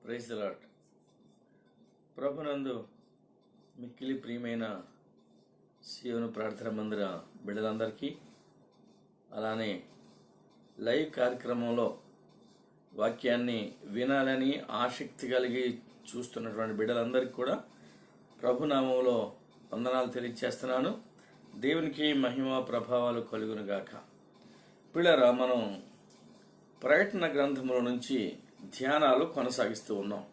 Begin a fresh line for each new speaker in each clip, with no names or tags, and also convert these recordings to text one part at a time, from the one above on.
Praise the lord. ప్రభునందు మిక్కిలి ప్రియమైన సీయోను ప్రార్థన మందిర బిడ్డలందరికీ, అలానే లైవ్ కార్యక్రమంలో వాక్యాన్ని వినాలని ఆసక్తి కలిగి చూస్తున్నటువంటి బిడ్డలందరికీ కూడా ప్రభునామంలో వందనాలు తెలియజేస్తున్నాను. దేవునికి మహిమ ప్రభావాలు కలుగునుగాక. పిల్లరా, మనం ప్రకటన గ్రంథముల నుంచి ధ్యానాలు కొనసాగిస్తూ ఉన్నాం.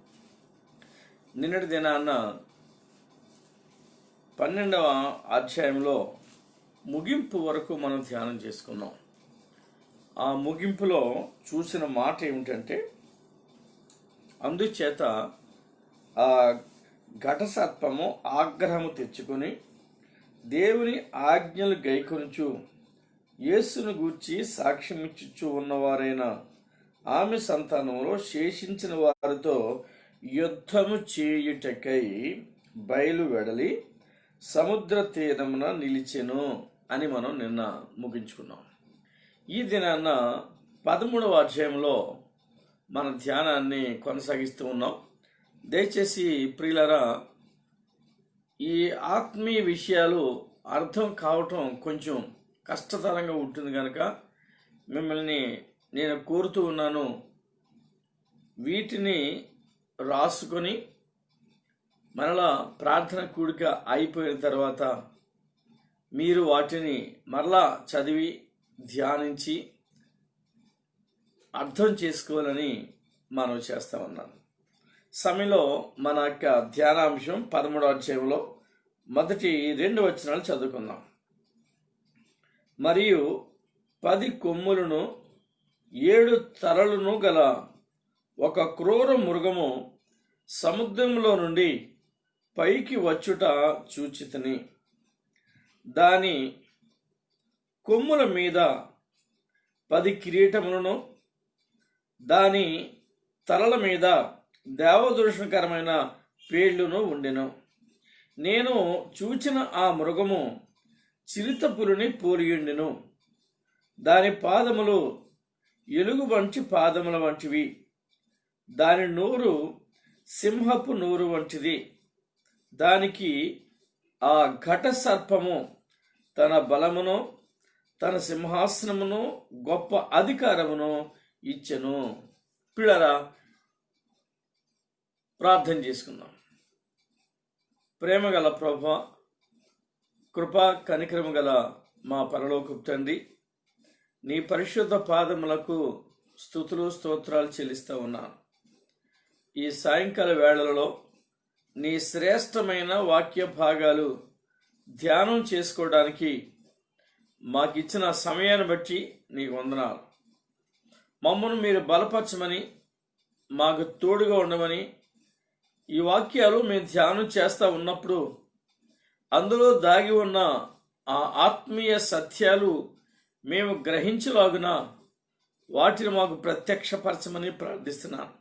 నిన్నటి దినాన్న 12వ అధ్యాయంలో ముగింపు వరకు మనం ధ్యానం చేసుకున్నాం. ఆ ముగింపులో చూసిన మాట ఏమిటంటే, అందుచేత ఆ ఘటసర్పము ఆగ్రహము తెచ్చుకొని దేవుని ఆజ్ఞలు గైకొనుచు యేసును గూర్చి సాక్ష్యమిచ్చుచు ఉన్నవారైన ఆమె సంతానంలో శేషించిన వారితో యుద్ధము చేయుటకై బయలు వెడలి సముద్ర తీరమున నిలిచెను అని మనం నిన్న ముగించుకున్నాం. ఈ దినాన్న 13వ అధ్యాయంలో మన ధ్యానాన్ని కొనసాగిస్తూ ఉన్నాం. దయచేసి ప్రియులారా, ఈ ఆత్మీయ విషయాలు అర్థం కావటం కొంచెం కష్టతరంగా ఉంటుంది కనుక మిమ్మల్ని నేను కోరుతూ ఉన్నాను, వీటిని రాసుకొని మరలా ప్రార్థన కూడిక అయిపోయిన తర్వాత మీరు వాటిని మరలా చదివి ధ్యానించి అర్థం చేసుకోవాలని మనం చేస్తా ఉన్నాను. సమయంలో మన యొక్క ధ్యానాంశం 13వ అధ్యాయంలో మొదటి 2 వచనాలు చదువుకుందాం. మరియు 10 కొమ్ములను 7 తలలను గల ఒక క్రూర మృగము సముద్రంలో నుండి పైకి వచ్చుట చూచితిని. దాని కొమ్ముల మీద 10 కిరీటములను, దాని తలల మీద దేవదూషణకరమైన పేర్లును ఉండెను. నేను చూచిన ఆ మృగము చిరుతపులిని పోలియుండెను. దాని పాదములు ఎలుగు వంటి పాదముల వంటివి, దాని నోరు సింహపు నోరు వంటిది. దానికి ఆ ఘట సర్పము తన బలమును, తన సింహాసనమును, గొప్ప అధికారమును ఇచ్చెను. పిల్లరా, ప్రార్థన చేసుకుందాం. ప్రేమగల ప్రభువా, కృపా కనికరము గల మా పరలోకపు తండ్రి, నీ పరిశుద్ధ పాదములకు స్తుతులు స్తోత్రాలు చెల్లిస్తూ ఉన్నాను. ఈ సాయంకాల వేళలలో నీ శ్రేష్టమైన వాక్య భాగాలు ధ్యానం చేసుకోవడానికి మాకిచ్చిన సమయాన్ని బట్టి నీకు వందనాలు. మమ్మల్ని మీరు బలపరచమని, మాకు తోడుగా ఉండమని, ఈ వాక్యాలు మేము ధ్యానం చేస్తూ ఉన్నప్పుడు అందులో దాగి ఉన్న ఆ ఆత్మీయ సత్యాలు మేము గ్రహించలాగున వాటిని మాకు ప్రత్యక్షపరచమని ప్రార్థిస్తున్నాను.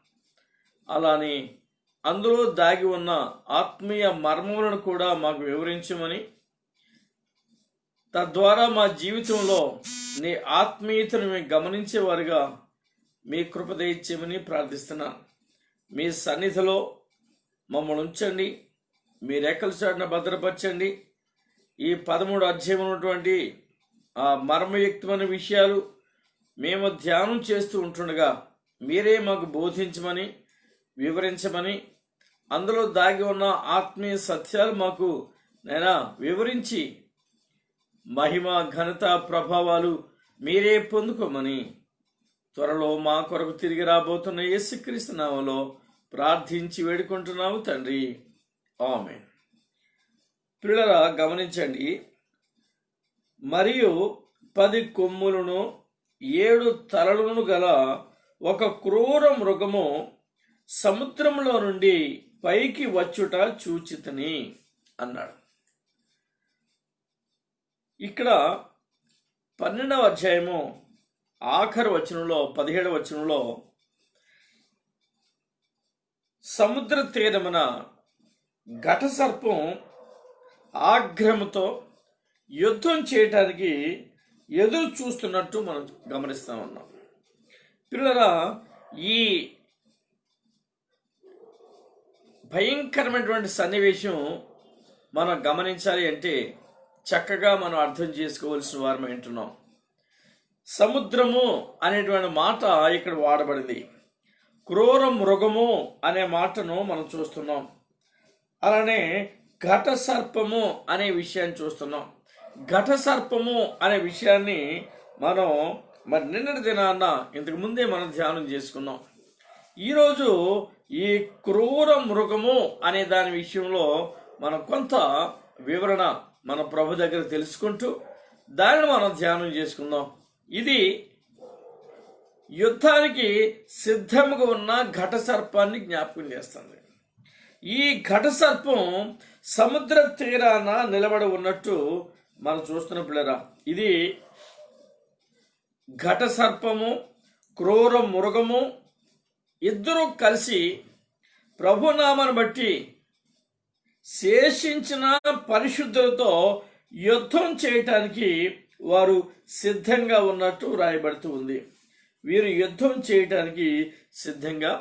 అలానే అందులో దాగి ఉన్న ఆత్మీయ మర్మములను కూడా మాకు వివరించమని, తద్వారా మా జీవితంలో నీ ఆత్మీయతను మేము గమనించేవారుగా మీ కృప దయచేయమని ప్రార్థిస్తున్నాను. మీ సన్నిధిలో మమ్మల్ని ఉంచండి, మీ రెక్కల చాటున భద్రపరచండి. ఈ 13 అధ్యాయం ఉన్నటువంటి ఆ మర్మయుక్తమైన విషయాలు మేము ధ్యానం చేస్తూ ఉంటుండగా మీరే మాకు బోధించమని, వివరించమని, అందులో దాగి ఉన్న ఆత్మీయ సత్యాలు మాకు నైనా వివరించి మహిమ, ఘనత, ప్రభావాలు మీరే పొందుకోమని త్వరలో మా కొరకు తిరిగి రాబోతున్న యేసుక్రీస్తు నామములో ప్రార్థించి వేడుకుంటున్నాము తండ్రి, ఆమేన్. పిల్లరా, గమనించండి. మరియు 10 కొమ్ములను 7 తలలను గల ఒక క్రూర మృగము సముద్రంలో నుండి పైకి వచ్చుట చూచితిని అన్నాడు. ఇక్కడ 12వ అధ్యాయము ఆఖరి వచనంలో 17వ వచనంలో సముద్ర తీరమున ఘట సర్పం ఆగ్రహముతో యుద్ధం చేయటానికి ఎదురు చూస్తున్నట్టు మనం గమనిస్తా ఉన్నాం. పిల్లరా, ఈ భయంకరమైనటువంటి సన్నివేశం మనం గమనించాలి అంటే చక్కగా మనం అర్థం చేసుకోవాల్సిన వారమై ఉంటున్నాం. సముద్రము అనేటువంటి మాట ఇక్కడ వాడబడింది. క్రూర మృగము అనే మాటను మనం చూస్తున్నాం. అలానే ఘట సర్పము అనే విషయాన్ని చూస్తున్నాం. ఘట సర్పము అనే విషయాన్ని మనం నిన్నటి దినాన్న ఇంతకు ముందే మనం ధ్యానం చేసుకున్నాం. ఈరోజు ఈ క్రూర మృగము అనే దాని విషయంలో మనం కొంత వివరణ మన ప్రభు దగ్గర తెలుసుకుంటూ దానిని మనం ధ్యానం చేసుకుందాం. ఇది యుద్ధానికి సిద్ధముగా ఉన్న ఘట సర్పాన్ని జ్ఞాపకం చేస్తుంది. ఈ ఘట సర్పం సముద్ర తీరాన నిలబడి ఉన్నట్టు మనం చూస్తున్నప్పుడేరా, ఇది ఘట సర్పము క్రూర మృగము ఇద్దరూ కలిసి ప్రభునామాన్ని బట్టి శేషించిన పరిశుద్ధులతో యుద్ధం చేయటానికి వారు సిద్ధంగా ఉన్నట్టు రాయబడుతూ ఉంది. వీరు యుద్ధం చేయటానికి సిద్ధంగా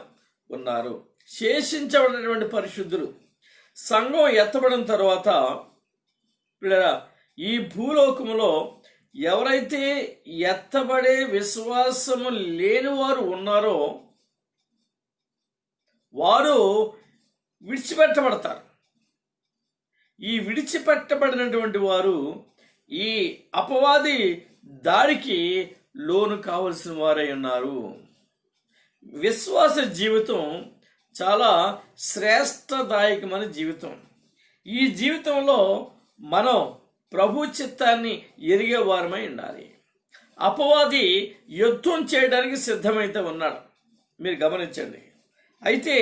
ఉన్నారు. శేషించబడినటువంటి పరిశుద్ధులు సంఘం ఎత్తబడిన తర్వాత ఈ భూలోకములో ఎవరైతే ఎత్తబడే విశ్వాసము లేని వారు ఉన్నారో వారు విడిచిపెట్టబడతారు. ఈ విడిచిపెట్టబడినటువంటి వారు ఈ అపవాది దాడికి లోను కావలసిన వారై ఉన్నారు. విశ్వాస జీవితం చాలా శ్రేష్టదాయకమైన జీవితం. ఈ జీవితంలో మనం ప్రభు చిత్తాన్ని ఎరిగే వారమై ఉండాలి. అపవాది యుద్ధం చేయడానికి సిద్ధమైతే ఉన్నాడు, మీరు గమనించండి. అయితే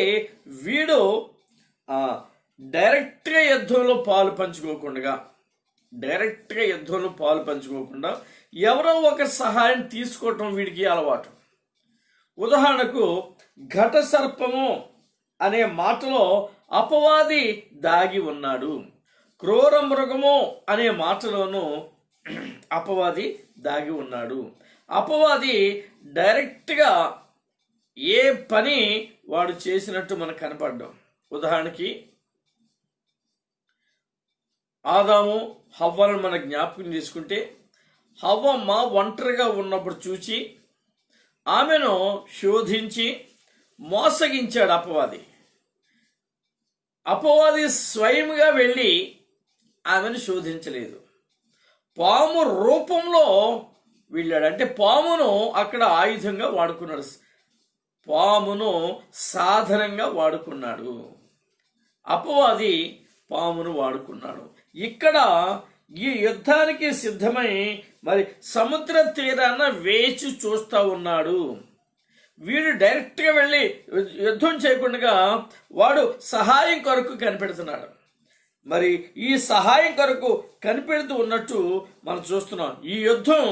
వీడు డైరెక్ట్గా యుద్ధంలో పాలు పంచుకోకుండా ఎవరో ఒక సహాయం తీసుకోవటం వీడికి అలవాటు. ఉదాహరణకు ఘట సర్పము అనే మాటలో అపవాది దాగి ఉన్నాడు. క్రూర మృగము అనే మాటలోనూ అపవాది దాగి ఉన్నాడు. అపవాది డైరెక్ట్గా ఏ పని వాడు చేసినట్టు మనకు కనపడ్డాం. ఉదాహరణకి ఆదాము హవ్వలను మన జ్ఞాపకం చేసుకుంటే, హవ్వమ్మ ఒంటరిగా ఉన్నప్పుడు చూచి ఆమెను శోధించి మోసగించాడు అపవాది. అపవాది స్వయంగా వెళ్ళి ఆమెను శోధించలేదు, పాము రూపంలో వెళ్ళాడు. అంటే పామును అక్కడ ఆయుధంగా వాడుకున్నాడు, పామును సాధనంగా వాడుకున్నాడు. అపవాది పామును వాడుకున్నాడు. ఇక్కడ ఈ యుద్ధానికి సిద్ధమై సముద్ర తీరాన వేచి చూస్తూ ఉన్నాడు. వీడు డైరెక్ట్గా వెళ్ళి యుద్ధం చేయకుండా వాడు సహాయం కొరకు కనిపెడుతున్నాడు. ఈ సహాయం కొరకు కనిపెడుతూ ఉన్నట్టు మనం చూస్తున్నాం. ఈ యుద్ధం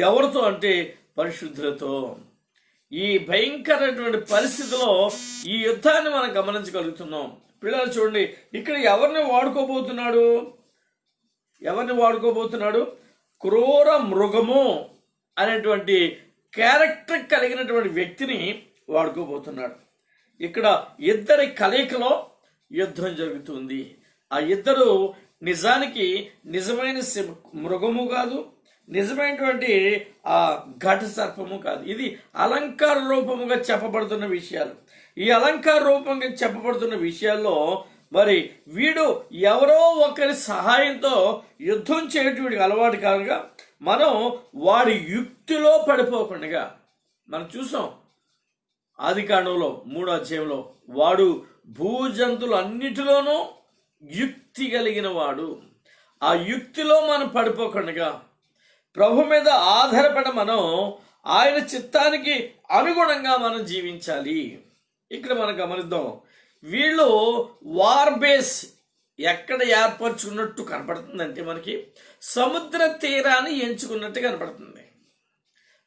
ఎవరితో అంటే పరిశుద్ధులతో. ఈ భయంకరమైనటువంటి పరిస్థితిలో ఈ యుద్ధాన్ని మనం గమనించగలుగుతున్నాం. పిల్లలు చూడండి, ఇక్కడ ఎవరిని వాడుకోబోతున్నాడు? క్రూర మృగము అనేటువంటి క్యారెక్టర్ కలిగినటువంటి వ్యక్తిని వాడుకోబోతున్నాడు. ఇక్కడ ఇద్దరి కలయికలో యుద్ధం జరుగుతుంది. ఆ ఇద్దరు నిజానికి నిజమైన మృగము కాదు, నిజమైనటువంటి ఆ ఘట సర్పము కాదు. ఇది అలంకార రూపముగా చెప్పబడుతున్న విషయాలు. ఈ అలంకార రూపంగా చెప్పబడుతున్న విషయాల్లో వీడు ఎవరో ఒకరి సహాయంతో యుద్ధం చేయటం వీడికి అలవాటు కాదుగా, మనం వాడి యుక్తిలో పడిపోకుండా మనం చూసాం. ఆదికాండంలో 3వ అధ్యాయంలో వాడు భూజంతువులు అన్నిటిలోనూ యుక్తి కలిగిన వాడు. ఆ యుక్తిలో మనం పడిపోకుండా ప్రభు మీద ఆధారపడి మనం ఆయన చిత్తానికి అనుగుణంగా మనం జీవించాలి. ఇక్కడ మనం గమనిద్దాం, వీళ్ళు వార్ బేస్ ఎక్కడ ఏర్పరచుకున్నట్టు కనపడుతుందంటే మనకి సముద్ర తీరాన్ని ఎంచుకున్నట్టు కనపడుతుంది.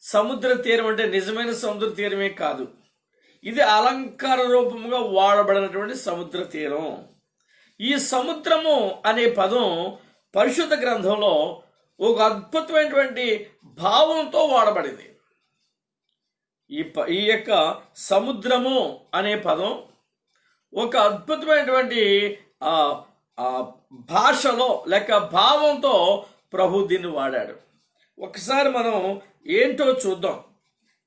సముద్ర తీరం అంటే నిజమైన సముద్ర తీరమే కాదు, ఇది అలంకార రూపముగా వాడబడినటువంటి సముద్ర తీరం. ఈ సముద్రము అనే పదం పరిశుద్ధ గ్రంథంలో ఒక అద్భుతమైనటువంటి భావంతో వాడబడింది. ఈ యొక్క సముద్రము అనే పదం ఒక అద్భుతమైనటువంటి ఆ ఆ భాషలో లేక భావంతో ప్రభు దీన్ని వాడాడు. ఒకసారి మనం ఏంటో చూద్దాం.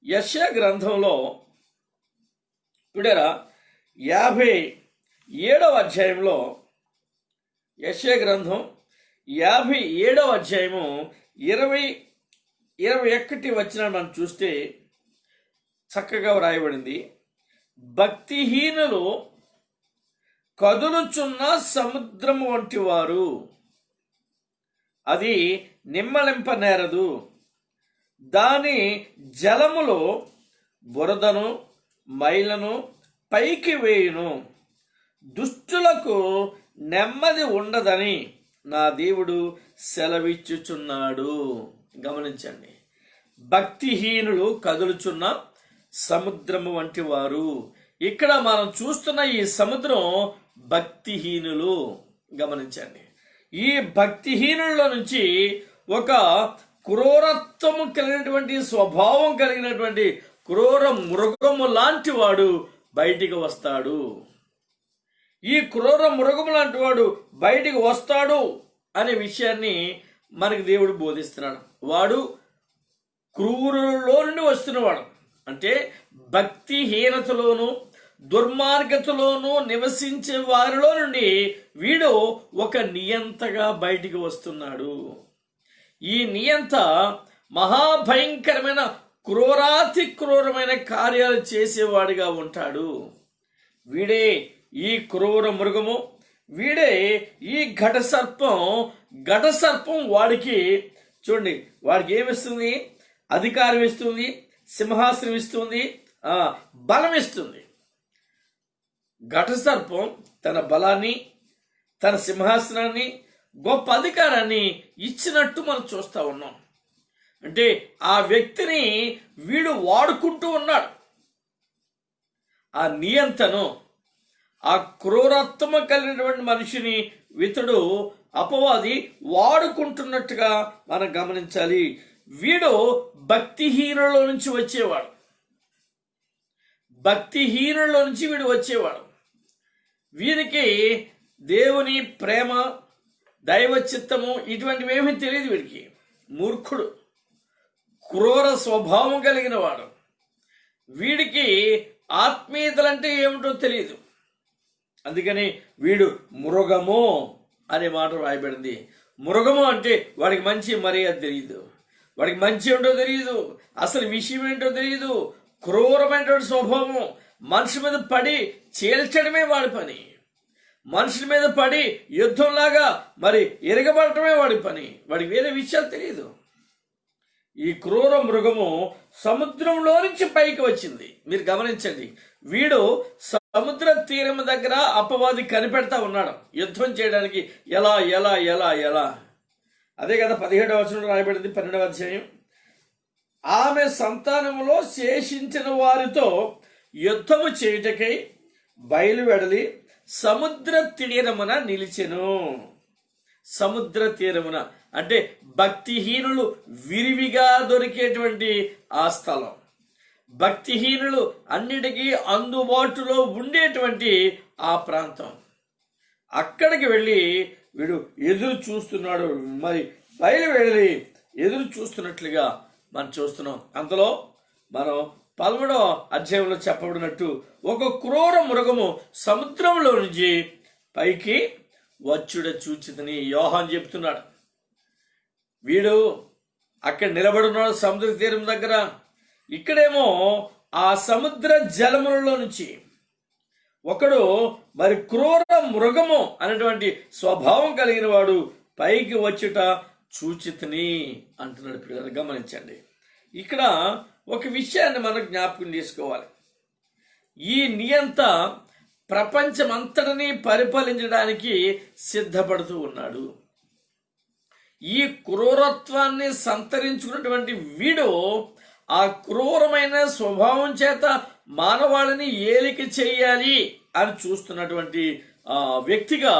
యెషయా గ్రంథంలో చూడరా 57వ అధ్యాయంలో, యెషయా గ్రంథం 57వ అధ్యాయము 21 వచనం మనం చూస్తే చక్కగా వ్రాయబడింది. భక్తిహీనులు కదులుచున్న సముద్రము వంటి వారు, అది నిమ్మలింపనేరదు. దాని జలములో బురదను మైలను పైకి వేయును. దుష్టులకు నెమ్మది ఉండదని నా దేవుడు సెలవిచ్చుచున్నాడు. గమనించండి, భక్తిహీనులు కదులుచున్న సముద్రము వంటి వారు. ఇక్కడ మనం చూస్తున్న ఈ సముద్రం భక్తిహీనులు. గమనించండి, ఈ భక్తిహీనుల నుంచి ఒక క్రూరత్వము కలిగినటువంటి స్వభావం కలిగినటువంటి క్రూర మృగము లాంటి వాడు బయటికి వస్తాడు. ఈ క్రూర మృగము లాంటి వాడు బయటికి వస్తాడు అనే విషయాన్ని మనకి దేవుడు బోధిస్తున్నాడు. వాడు క్రూరులో నుండి వస్తున్నవాడు, అంటే భక్తిహీనతలోను దుర్మార్గతలోను నివసించే వారిలో నుండి వీడు ఒక నియంతగా బయటికి వస్తున్నాడు. ఈ నియంత మహాభయంకరమైన క్రూరాతి క్రూరమైన కార్యాలు చేసేవాడిగా ఉంటాడు. వీడే ఈ క్రూర మృగము, వీడే ఈ ఘట సర్పం వాడికి చూడండి, వాడికి ఏమిస్తుంది? అధికారం ఇస్తుంది, సింహాసనం ఇస్తుంది, బలం ఇస్తుంది. ఘట సర్పం తన బలాన్ని, తన సింహాసనాన్ని, గొప్ప అధికారాన్ని ఇచ్చినట్టు మనం చూస్తా ఉన్నాం. అంటే ఆ వ్యక్తిని వీడు వాడుకుంటూ ఉన్నాడు. ఆ నియంతను, ఆ క్రూరత్వం కలిగినటువంటి మనిషిని ఇతడు అపవాది వాడుకుంటున్నట్టుగా మనం గమనించాలి. వీడు భక్తిహీనుల నుంచి వచ్చేవాడు. భక్తిహీనుల నుంచి వీడు వచ్చేవాడు. వీరికి దేవుని ప్రేమ, దైవ చిత్తము ఇటువంటివి ఏమీ తెలియదు. వీడికి మూర్ఖుడు, క్రూర స్వభావం కలిగిన వాడు. వీడికి ఆత్మీయతలంటే ఏమిటో తెలియదు. అందుకని వీడు మృగము అనే మాట రాయబడింది. మృగము అంటే వాడికి మంచి మర్యాద తెలియదు, వాడికి మంచి ఏంటో తెలియదు, అసలు విషయం ఏంటో తెలియదు. క్రూరమైనటువంటి స్వభావం, మనిషి మీద పడి చీల్చడమే వాడి పని. మనుషుల మీద పడి యుద్ధంలాగా మరి ఎరగబడటమే వాడి పని. వాడికి వేరే విషయాలు తెలియదు. ఈ క్రూర మృగము సముద్రంలో నుంచి పైకి వచ్చింది. మీరు గమనించండి, వీడు సముద్ర తీరం దగ్గర అపవాది కనిపెడతా ఉన్నాడు యుద్ధం చేయడానికి. ఎలా ఎలా ఎలా ఎలా అదే కదా 17వ వచనంలో రాయబడింది, 12వ అధ్యాయం. ఆమె సంతానములో శేషించిన వారితో యుద్ధము చేయుటకై బయలువెడలి సముద్ర తీరమున నిలిచెను. సముద్ర తీరమున అంటే భక్తిహీనులు విరివిగా దొరికేటువంటి ఆ స్థలం, భక్తిహీనులు అన్నిటికీ అందుబాటులో ఉండేటువంటి ఆ ప్రాంతం. అక్కడికి వెళ్ళి వీడు ఎదురు చూస్తున్నాడు. మరి బయలువెళ్ళి ఎదురు చూస్తున్నట్లుగా మనం చూస్తున్నాం. అంతలో మనం 13వ అధ్యాయంలో చెప్పబడినట్టు ఒక క్రూర మృగము సముద్రంలో నుంచి పైకి వచ్చుడ చూచితని యోహాను చెప్తున్నాడు. వీడు అక్కడ నిలబడున్నాడు సముద్ర తీరం దగ్గర. ఇక్కడేమో ఆ సముద్ర జలములలో నుంచి ఒకడు మరి క్రూర మృగము అనేటువంటి స్వభావం కలిగిన వాడు పైకి వచ్చుట చూచితని అంటున్నాడు. పిల్లలు గమనించండి, ఇక్కడ ఒక విషయాన్ని మనం జ్ఞాపకం చేసుకోవాలి. ఈ నియంత ప్రపంచమంతటినీ పరిపాలించడానికి సిద్ధపడుతూ ఉన్నాడు. ఈ క్రూరత్వాన్ని సంతరించుకున్నటువంటి వీడు ఆ క్రూరమైన స్వభావం చేత మానవాళిని ఏలిక చేయాలి అని చూస్తున్నటువంటి వ్యక్తిగా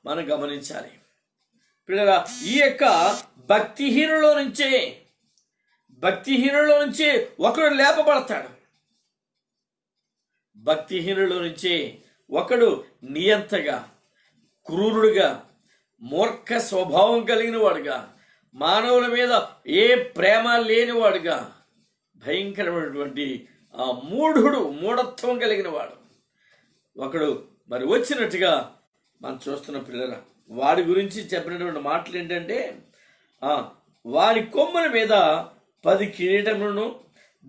మనం గమనించాలి. పిల్లరా, ఈ యొక్క భక్తిహీనులో నుంచి ఒకడు లేపబడతాడు. భక్తిహీనులో నుంచి ఒకడు నియంతగా, క్రూరుడుగా, మూర్ఖ స్వభావం కలిగిన వాడుగా, మానవుల మీద ఏ ప్రేమ లేనివాడుగా, భయంకరమైనటువంటి ఆ మూఢత్వం కలిగిన వాడు ఒకడు మరి వచ్చినట్టుగా మనం చూస్తున్న పిల్లల వాడి గురించి చెప్పినటువంటి మాటలు ఏంటంటే, వారి కొమ్ముల మీద 10 కిరీటములను,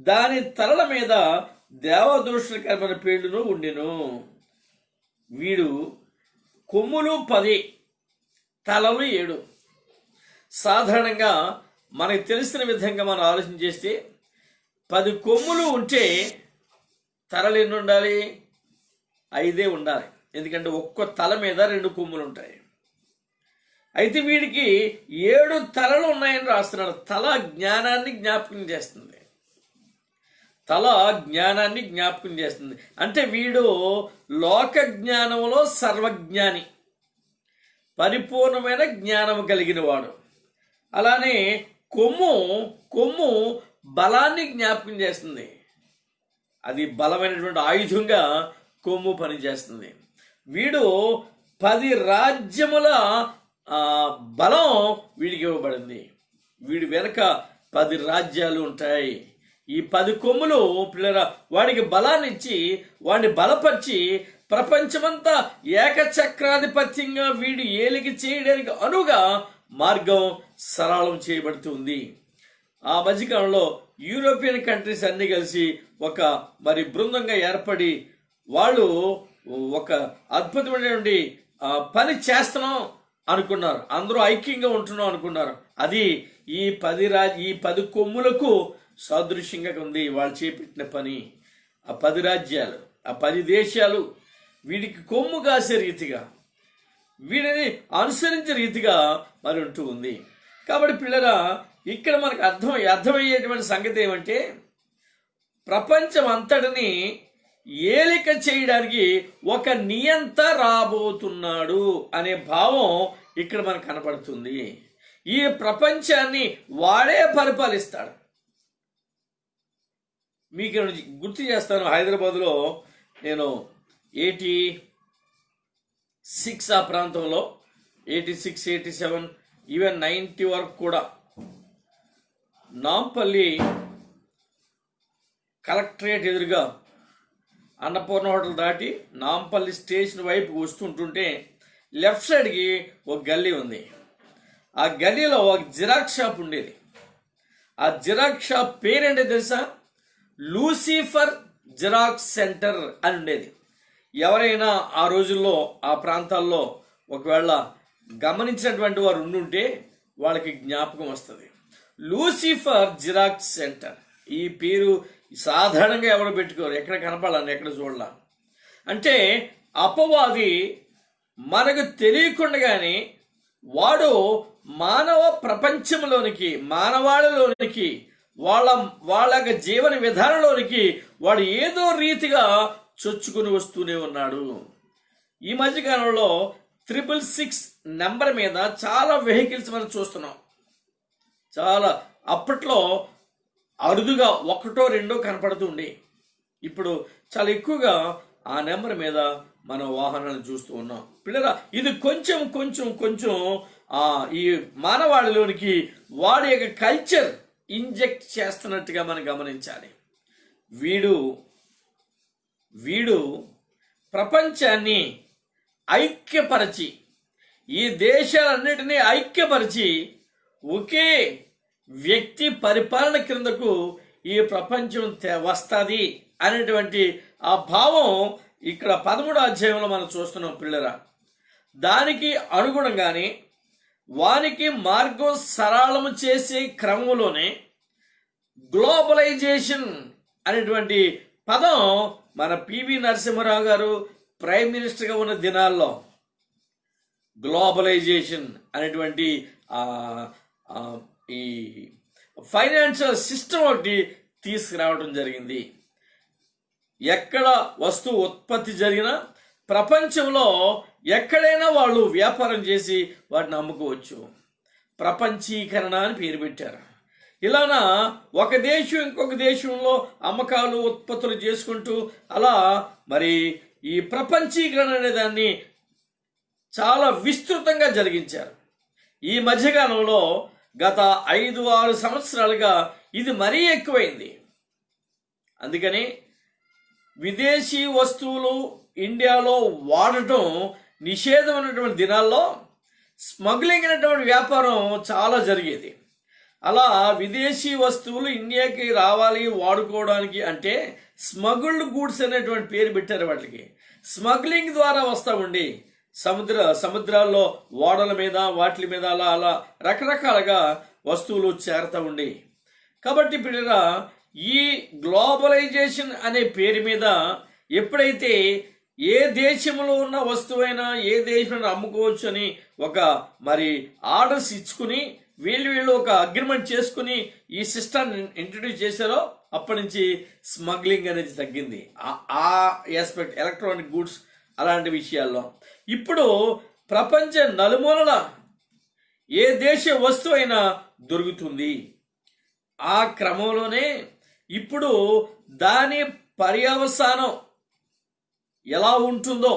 దాని తలల మీద దేవదూషణకరమైన పేర్లును ఉండెను. వీడు కొమ్ములు 10, తలలు 7. సాధారణంగా మనకు తెలిసిన విధంగా మనం ఆలోచన చేస్తే 10 కొమ్ములు ఉంటే తలలు ఎన్ని ఉండాలి? 5 ఉండాలి. ఎందుకంటే ఒక్కో తల మీద 2 కొమ్ములు ఉంటాయి. అయితే వీడికి 7 తలలు ఉన్నాయని రాస్తున్నాడు. తల జ్ఞానాన్ని జ్ఞాపకం చేస్తుంది. తల జ్ఞానాన్ని జ్ఞాపకం చేస్తుంది. అంటే వీడు లోక జ్ఞానంలో సర్వజ్ఞాని, పరిపూర్ణమైన జ్ఞానము కలిగిన వాడు. అలానే కొమ్ము బలాన్ని జ్ఞాపకం చేస్తుంది. అది బలమైనటువంటి ఆయుధంగా కొమ్ము పనిచేస్తుంది. వీడు 10 రాజ్యముల బలం వీడికి ఇవ్వబడింది. వీడి వెనక 10 రాజ్యాలు ఉంటాయి. ఈ 10 కొమ్ములు పిల్లరా వాడికి బలాన్ని ఇచ్చి వాడిని బలపరిచి ప్రపంచమంతా ఏకచక్రాధిపత్యంగా వీడు ఏలిక చేయడానికి అనుగా మార్గం సరళం చేయబడుతుంది. ఆ మధ్యకాలంలో యూరోపియన్ కంట్రీస్ అన్ని కలిసి ఒక మరి బృందంగా ఏర్పడి వాళ్ళు ఒక అద్భుతమైనటువంటి పని చేస్తున్నాం అనుకున్నారు. అందరూ ఐక్యంగా ఉంటున్నాం అనుకున్నారు. అది ఈ 10 కొమ్ములకు సాదృశ్యంగా ఉంది వాళ్ళు చేపట్టిన పని. ఆ 10 రాజ్యాలు, ఆ 10 దేశాలు వీడికి కొమ్ము కాసే రీతిగా, వీడిని అనుసరించే రీతిగా మరి ఉంటూ ఉంది. కాబట్టి పిల్లరా ఇక్కడ మనకు అర్థమయ్యేటువంటి సంగతి ఏమంటే, ప్రపంచం అంతటిని ఏలిక చేయడానికి ఒక నియంత రాబోతున్నాడు అనే భావం ఇక్కడ మనకు కనపడుతుంది. ఈ ప్రపంచాన్ని వాడే పరిపాలిస్తాడు. మీకు గుర్తు చేస్తాను, హైదరాబాద్లో నేను 86 ఆ ప్రాంతంలో 86, 87 ఈవెన్ 90 వరకు కూడా నాంపల్లి కలెక్టరేట్ ఎదురుగా అన్నపూర్ణ హోటల్ దాటి నాంపల్లి స్టేషన్ వైపు వస్తుంటుంటే లెఫ్ట్ సైడ్కి ఒక గల్లీ ఉంది. ఆ గల్లీలో ఒక జిరాక్స్ షాప్ ఉండేది. ఆ జిరాక్స్ షాప్ పేరేంటో తెలుసా? లూసిఫర్ జిరాక్స్ సెంటర్ అని ఉండేది. ఎవరైనా ఆ రోజుల్లో ఆ ప్రాంతాల్లో ఒకవేళ గమనించినటువంటి వారు ఉండుంటే వాళ్ళకి జ్ఞాపకం వస్తుంది. లూసిఫర్ జిరాక్స్ సెంటర్ ఈ పేరు సాధారణంగా ఎవరు పెట్టుకోరు, ఎక్కడ కనపడాలని ఎక్కడ చూడాల. అంటే అపవాది మనకు తెలియకుండానే వాడు మానవ ప్రపంచంలోనికి, మానవాళిలోనికి, వాళ్ళ జీవన విధానంలోనికి వాడు ఏదో రీతిగా చొచ్చుకుని వస్తూనే ఉన్నాడు. ఈ మధ్యకాలంలో 666 నెంబర్ మీద చాలా వెహికల్స్ మనం చూస్తున్నాం. చాలా అప్పట్లో అరుదుగా 1, 2 కనపడుతూ ఉండే, ఇప్పుడు చాలా ఎక్కువగా ఆ నెంబర్ మీద మనం వాహనాలను చూస్తూ ఉన్నాం. పిల్లరా ఇది కొంచెం ఈ మానవాళిలోనికి వాడి యొక్క కల్చర్ ఇంజెక్ట్ చేస్తున్నట్టుగా మనం గమనించాలి. వీడు ప్రపంచాన్ని ఐక్యపరచి, ఈ దేశాలన్నిటినీ ఐక్యపరిచి ఒకే వ్యక్తి పరిపాలన క్రిందకు ఈ ప్రపంచం వస్తుంది అనేటువంటి ఆ భావం ఇక్కడ 13వ అధ్యాయంలో మనం చూస్తున్నాం. పిల్లరా దానికి అనుగుణంగానే వానికి మార్గం సరళము చేసే క్రమంలోనే గ్లోబలైజేషన్ అనేటువంటి పదం మన పివి నరసింహారావు గారు ప్రైమ్ మినిస్టర్గా ఉన్న దినాల్లో గ్లోబలైజేషన్ అనేటువంటి ఈ ఫైనాన్షియల్ సిస్టమ్ ఒకటి తీసుకురావడం జరిగింది. ఎక్కడ వస్తువు ఉత్పత్తి జరిగినా ప్రపంచంలో ఎక్కడైనా వాళ్ళు వ్యాపారం చేసి వాటిని అమ్ముకోవచ్చు. ప్రపంచీకరణ అని పేరు పెట్టారు. ఇలానా ఒక దేశం ఇంకొక దేశంలో అమ్మకాలు ఉత్పత్తులు చేసుకుంటూ అలా మరి ఈ ప్రపంచీకరణ అనే దాన్ని చాలా విస్తృతంగా జరిగించారు. ఈ మధ్యకాలంలో గత 5-6 సంవత్సరాలుగా ఇది మరీ ఎక్కువైంది. అందుకని విదేశీ వస్తువులు ఇండియాలో వాడటం నిషేధం అనేటువంటి దినాల్లో స్మగ్లింగ్ అనేటువంటి వ్యాపారం చాలా జరిగేది. అలా విదేశీ వస్తువులు ఇండియాకి రావాలి వాడుకోవడానికి అంటే స్మగుల్డ్ గూడ్స్ అనేటువంటి పేరు పెట్టారు వాటికి. స్మగ్లింగ్ ద్వారా వస్తూ ఉండి సముద్రాల్లో ఓడల మీద వాటి మీద అలా అలా రకరకాలుగా వస్తువులు చేరుతూ ఉండి. కాబట్టి పిల్లరా, ఈ గ్లోబలైజేషన్ అనే పేరు మీద ఎప్పుడైతే ఏ దేశంలో ఉన్న వస్తువైనా ఏ దేశంలో అమ్ముకోవచ్చు అని ఒక ఆర్డర్స్ ఇచ్చుకుని వీళ్ళు ఒక అగ్రిమెంట్ చేసుకుని ఈ సిస్టాన్ని ఇంట్రడ్యూస్ చేశారో అప్పటి నుంచి స్మగ్లింగ్ అనేది తగ్గింది. ఆ ఆస్పెక్ట్ ఎలక్ట్రానిక్ గూడ్స్ అలాంటి విషయాల్లో. ఇప్పుడు ప్రపంచ నలుమూలల ఏ దేశ వస్తువైనా దొరుకుతుంది. ఆ క్రమంలోనే ఇప్పుడు దాని పర్యవసానం ఎలా ఉంటుందో,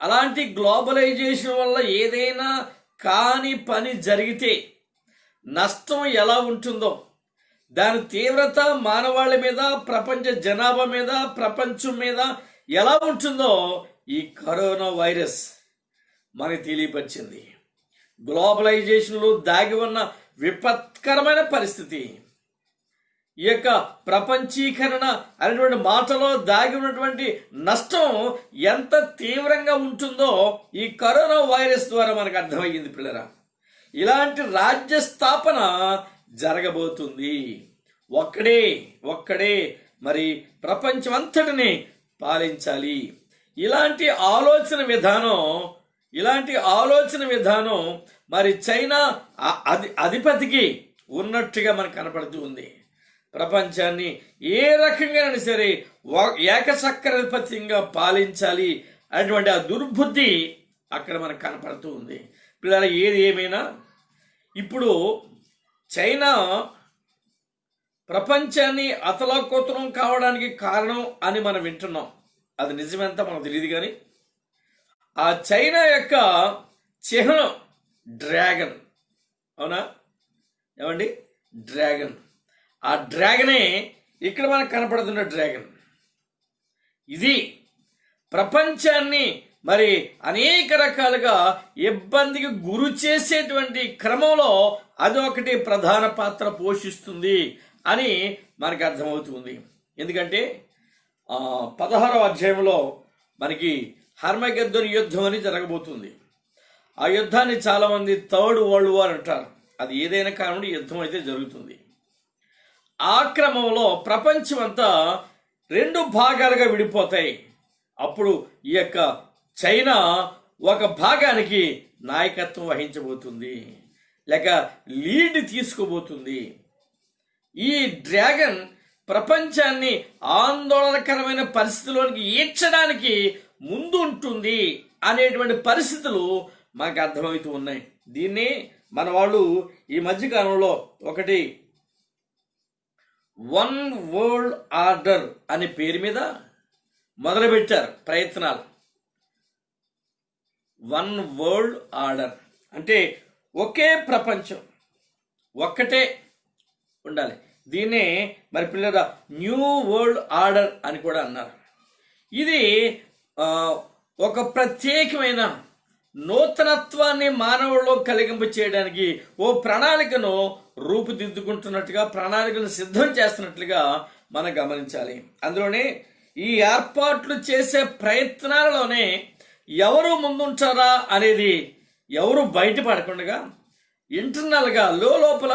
అలాంటి గ్లోబలైజేషన్ వల్ల ఏదైనా కాని పని జరిగితే నష్టం ఎలా ఉంటుందో, దాని తీవ్రత మానవాళి మీద, ప్రపంచ జనాభా మీద, ప్రపంచం మీద ఎలా ఉంటుందో ఈ కరోనా వైరస్ మనకి తెలియపరిచింది. గ్లోబలైజేషన్లో దాగి ఉన్న విపత్కరమైన పరిస్థితి, ఈ యొక్క ప్రపంచీకరణ అనేటువంటి మాటలో దాగి ఉన్నటువంటి నష్టం ఎంత తీవ్రంగా ఉంటుందో ఈ కరోనా వైరస్ ద్వారా మనకు అర్థమయ్యింది పిల్లరా. ఇలాంటి రాజ్య స్థాపన జరగబోతుంది. ఒక్కడే ప్రపంచమంతటిని పాలించాలి. ఇలాంటి ఆలోచన విధానం చైనా అధిపతికి ఉన్నట్టుగా మనకు కనపడుతూ ఉంది. ప్రపంచాన్ని ఏ రకంగానైనా సరే ఏకచక్రాధిపత్యంగా పాలించాలి అటువంటి ఆ దుర్బుద్ధి అక్కడ మనకు కనపడుతూ ఉంది. పిల్లల ఏది ఏమైనా ఇప్పుడు చైనా ప్రపంచాన్ని అతలాకుతలం కావడానికి కారణం అని మనం వింటున్నాం. అది నిజమెంత మనకు తెలియదు, కానీ ఆ చైనా యొక్క చిహ్నం డ్రాగన్. అవునా ఏమండి? డ్రాగన్. ఆ డ్రాగనే ఇక్కడ మనకు కనపడుతున్న డ్రాగన్. ఇది ప్రపంచాన్ని అనేక రకాలుగా ఇబ్బందికి గురి చేసేటువంటి క్రమంలో అది ఒకటి ప్రధాన పాత్ర పోషిస్తుంది అని మనకు అర్థమవుతుంది. ఎందుకంటే 16వ అధ్యాయంలో మనకి హర్మగెద్దోను యుద్ధం అని జరగబోతుంది. ఆ యుద్ధాన్ని చాలామంది థర్డ్ వరల్డ్ వార్ అంటారు. అది ఏదైనా కారణం యుద్ధం అయితే జరుగుతుంది. ఆ క్రమంలో ప్రపంచం అంతా 2 భాగాలుగా విడిపోతాయి. అప్పుడు ఈ యొక్క చైనా ఒక భాగానికి నాయకత్వం వహించబోతుంది, లేక లీడ్ తీసుకోబోతుంది. ఈ డ్రాగన్ ప్రపంచాన్ని ఆందోళనకరమైన పరిస్థితుల్లోనికి ఈడ్చడానికి ముందు ఉంటుంది అనేటువంటి పరిస్థితులు మాకు అర్థమవుతూ ఉన్నాయి. దీన్ని మన వాళ్ళు ఈ మధ్యకాలంలో ఒకటి వన్ వరల్డ్ ఆర్డర్ అనే పేరు మీద మొదలుపెట్టారు ప్రయత్నాలు. వన్ వరల్డ్ ఆర్డర్ అంటే ఒకే ప్రపంచం, ఒక్కటే ఉండాలి. దీన్నే పిల్లల న్యూ వరల్డ్ ఆర్డర్ అని కూడా అన్నారు. ఇది ఒక ప్రత్యేకమైన నూతనత్వాన్ని మానవుల్లో కలిగింప చేయడానికి ఓ ప్రణాళికను రూపుదిద్దుకుంటున్నట్టుగా, ప్రణాళికను సిద్ధం చేస్తున్నట్లుగా మనం గమనించాలి. అందులోనే ఈ ఏర్పాట్లు చేసే ప్రయత్నాలలోనే ఎవరు ముందుంటారా అనేది ఎవరు బయటపడకుండా ఇంటర్నల్గా లోపల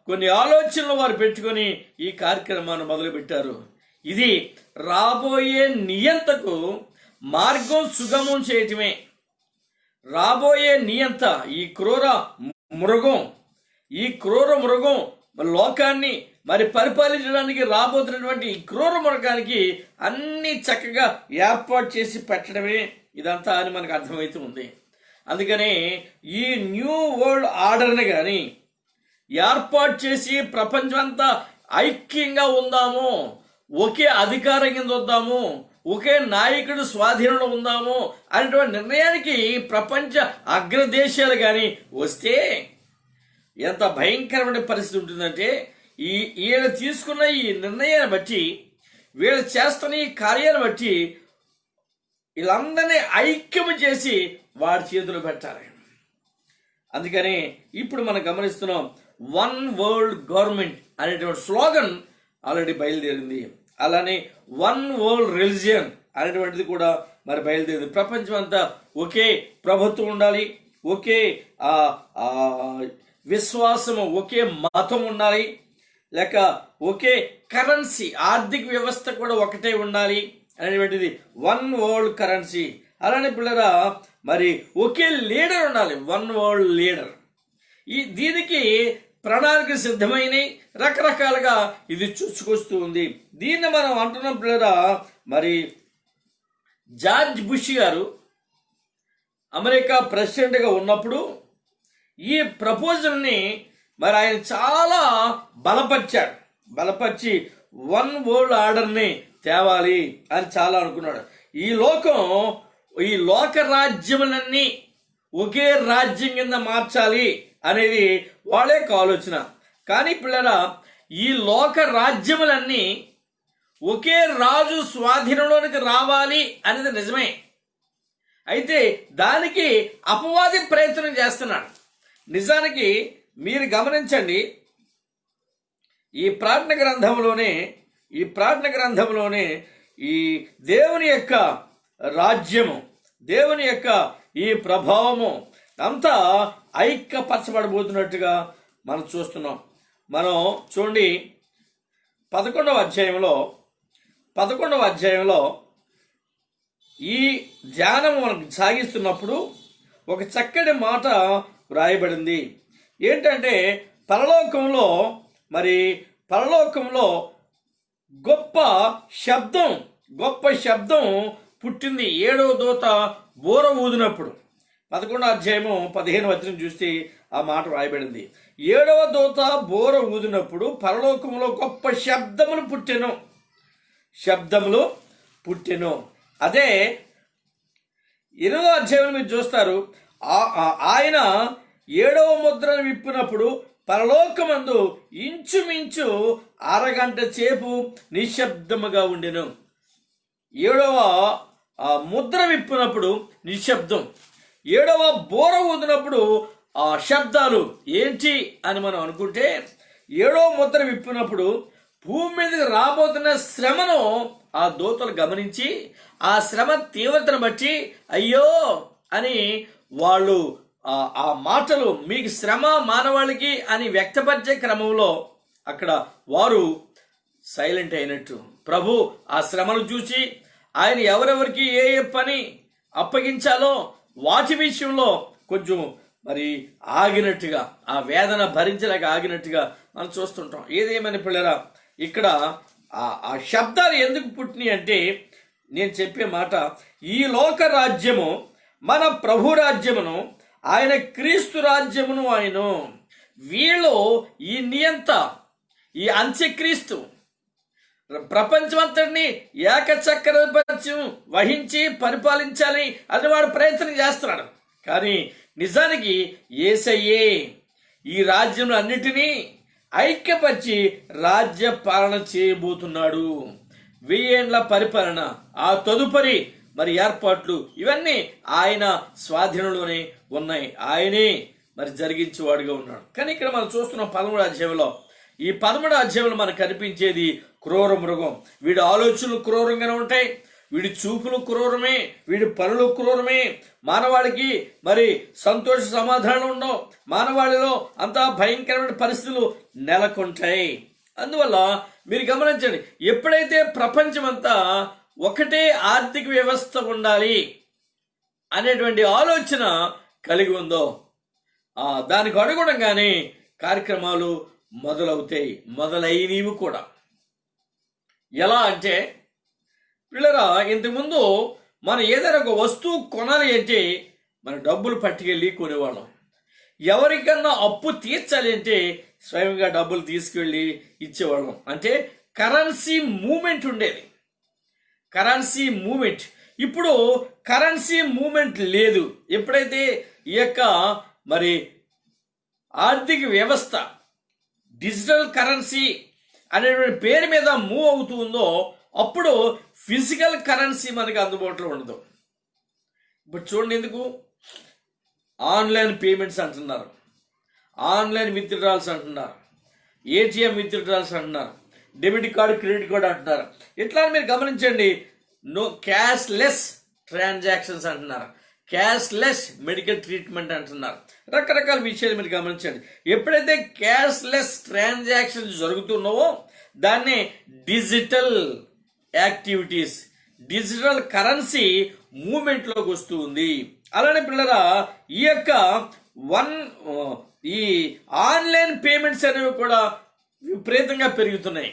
కొన్ని ఆలోచనలు వారు పెట్టుకొని ఈ కార్యక్రమాన్ని మొదలుపెట్టారు. ఇది రాబోయే నియంతకు మార్గం సుగమం చేయటమే. రాబోయే నియంత ఈ క్రూర మృగం లోకాన్ని పరిపాలించడానికి రాబోతున్నటువంటి ఈ క్రూర మృగానికి అన్ని చక్కగా ఏర్పాటు చేసి పెట్టడమే ఇదంతా అని మనకు అర్థమవుతూ ఉంది. అందుకనే ఈ న్యూ వరల్డ్ ఆర్డర్ని కానీ ఏర్పాటు చేసి ప్రపంచమంతా ఐక్యంగా ఉందాము, ఒకే అధికారం కింద వద్దాము, ఒకే నాయకుడు స్వాధీనంలో ఉందాము అనేటువంటి నిర్ణయానికి ప్రపంచ అగ్రదేశాలు కానీ వస్తే ఎంత భయంకరమైన పరిస్థితి ఉంటుందంటే వీళ్ళు తీసుకున్న ఈ నిర్ణయాన్ని బట్టి, వీళ్ళు చేస్తున్న ఈ కార్యాన్ని బట్టి వీళ్ళందరినీ ఐక్యం చేసి వాడి చేతులు పెట్టాలి. అందుకని ఇప్పుడు మనం గమనిస్తున్నాం, వన్ వరల్డ్ గవర్నమెంట్ అనేటువంటి స్లోగన్ ఆల్రెడీ బయలుదేరింది. అలానే వన్ వరల్డ్ రిలిజియన్ అనేటువంటిది కూడా మరి బయలుదేరింది. ప్రపంచం అంతా ఒకే ప్రభుత్వం ఉండాలి, ఒకే విశ్వాసము, ఒకే మతం ఉండాలి, లేక ఒకే కరెన్సీ, ఆర్థిక వ్యవస్థ కూడా ఒకటే ఉండాలి అనేటువంటిది వన్ వరల్డ్ కరెన్సీ. అలానే పిల్లరా మరి ఒకే లీడర్ ఉండాలి, వన్ వరల్డ్ లీడర్. దీనికి ప్రణాళిక సిద్ధమైన రకరకాలుగా ఇది చూసుకొస్తూ ఉంది. దీన్ని మనం అంటున్నాం పిల్లరా, మరి జార్జ్ బుష్ గారు అమెరికా ప్రెసిడెంట్గా ఉన్నప్పుడు ఈ ప్రపోజల్ని మరి ఆయన చాలా బలపరిచి వన్ వరల్డ్ ఆర్డర్ని తేవాలి అని చాలా అనుకున్నాడు. ఈ లోక రాజ్యములన్నీ ఒకే రాజ్యం కింద మార్చాలి అనేది వాళ్ళ యొక్క ఆలోచన. కానీ పిల్లరా, ఈ లోక రాజ్యములన్నీ ఒకే రాజు స్వాధీనంలోనికి రావాలి అనేది నిజమే. అయితే దానికి అపవాది ప్రయత్నం చేస్తున్నాడు. నిజానికి మీరు గమనించండి, ఈ ప్రార్థన గ్రంథంలోనే ఈ దేవుని యొక్క రాజ్యము, దేవుని యొక్క ఈ ప్రభావము అంతా ఐక్యపరచబడబోతున్నట్టుగా మనం చూస్తున్నాం. మనం చూడండి 11వ అధ్యాయంలో ఈ ధ్యానం మనకు సాగిస్తున్నప్పుడు ఒక చక్కటి మాట వ్రాయబడింది. ఏంటంటే పరలోకంలో గొప్ప శబ్దం పుట్టింది. 7వ దూత బూర ఊదినప్పుడు 11వ అధ్యాయము 15వ వచనం చూస్తే ఆ మాట వ్రాయబడింది. 7వ దూత బూర ఊదినప్పుడు పరలోకంలో గొప్ప శబ్దములు పుట్టెను. అదే 8వ అధ్యాయంలో మీరు చూస్తారు, ఆయన 7వ ముద్రను విప్పినప్పుడు పరలోకమందు ఇంచుమించు అరగంట సేపు నిశ్శబ్దముగా ఉండెను. 7వ ముద్ర విప్పినప్పుడు నిశ్శబ్దం, 7వ బోర ఊదినప్పుడు ఆ శబ్దాలు ఏంటి అని మనం అనుకుంటే, 7వ ముద్ర విప్పినప్పుడు భూమి మీదకి రాబోతున్న శ్రమను ఆ దూతలు గమనించి ఆ శ్రమ తీవ్రతను బట్టి అయ్యో అని వాళ్ళు ఆ మాటలు మీకు శ్రమ మానవాళికి అని వ్యక్తపరిచే క్రమంలో అక్కడ వారు సైలెంట్ అయినట్టు. ప్రభు ఆ శ్రమను చూసి ఆయన ఎవరెవరికి ఏ పని అప్పగించాలో వాటి విషయంలో కొంచెం మరి ఆగినట్టుగా, ఆ వేదన భరించలేక ఆగినట్టుగా మనం చూస్తుంటాం. ఏదేమని పిల్లరా, ఇక్కడ ఆ శబ్దాలు ఎందుకు పుట్టినాయి అంటే, నేను చెప్పే మాట, ఈ లోక రాజ్యము మన ప్రభు రాజ్యమును, ఆయన క్రీస్తు రాజ్యమును ఆయన వీళ్ళు ఈ నియంత, ఈ అంత్యక్రీస్తు ప్రపంచమంతటిని ఏకచక్రాధిపత్యం వహించి పరిపాలించాలి అని వాడు ప్రయత్నం చేస్తున్నాడు. కానీ నిజానికి యేసయ్యే ఈ రాజ్యంలో అన్నిటినీ ఐక్యపరిచి రాజ్య పాలన చేయబోతున్నాడు. 1000 ఏండ్ల పరిపాలన, ఆ తదుపరి మరి ఏర్పాట్లు ఇవన్నీ ఆయన స్వాధీనంలోనే ఉన్నాయి. ఆయనే మరి జరిగించేవాడుగా ఉన్నాడు. కానీ ఇక్కడ మనం చూస్తున్న 13వ అధ్యాయంలో, ఈ 13వ అధ్యాయంలో మనకు కనిపించేది క్రూర మృగం. వీడి ఆలోచనలు క్రూరంగానే ఉంటాయి, వీడి చూపులు క్రూరమే, వీడి పనులు క్రూరమే. మానవాళికి మరి సంతోష సమాధానం ఉండవు, మానవాళిలో అంతా భయంకరమైన పరిస్థితులు నెలకొంటాయి. అందువల్ల మీరు గమనించండి, ఎప్పుడైతే ప్రపంచమంతా ఒకటే ఆర్థిక వ్యవస్థ ఉండాలి అనేటువంటి ఆలోచన కలిగి ఉందో, దానికి అనుగుణంగానే కార్యక్రమాలు మొదలైనవి కూడా. ఎలా అంటే పిల్లరా, ఇంతకుముందు మనం ఏదైనా ఒక వస్తువు కొనాలి అంటే మన డబ్బులు పట్టుకెళ్ళి కొనేవాళ్ళం. ఎవరికన్నా అప్పు తీర్చాలి అంటే స్వయంగా డబ్బులు తీసుకెళ్ళి ఇచ్చేవాళ్ళం. అంటే కరెన్సీ మూమెంట్ ఉండేది. Currency movement. ఇప్పుడు కరెన్సీ మూమెంట్ లేదు. ఎప్పుడైతే ఈ యొక్క మరి ఆర్థిక వ్యవస్థ డిజిటల్ కరెన్సీ అనేటువంటి పేరు మీద మూవ్ అవుతూ ఉందో అప్పుడు ఫిజికల్ కరెన్సీ మనకి అందుబాటులో ఉండదు. ఇప్పుడు చూడండి, ఎందుకు ఆన్లైన్ పేమెంట్స్ అంటున్నారు, ఆన్లైన్ విత్డ్రాల్స్ అంటున్నారు, ఏటీఎం విత్డ్రాల్స్ అంటున్నారు, డెబిట్ కార్డు క్రెడిట్ కార్డు అంటున్నారు. ఇట్లా మీరు గమనించండి. నో క్యాష్లెస్ ట్రాన్సాక్షన్స్ అంటున్నారు, క్యాష్లెస్ మెడికల్ ట్రీట్మెంట్ అంటున్నారు. రకరకాల విషయాలు మీరు గమనించండి. ఎప్పుడైతే క్యాష్లెస్ ట్రాన్సాక్షన్స్ జరుగుతున్నావో దాన్ని డిజిటల్ యాక్టివిటీస్, డిజిటల్ కరెన్సీ మూమెంట్లోకి వస్తూ ఉంది. అలానే పిల్లరా, ఈ యొక్క ఈ ఆన్లైన్ పేమెంట్స్ అనేవి కూడా విపరీతంగా పెరుగుతున్నాయి.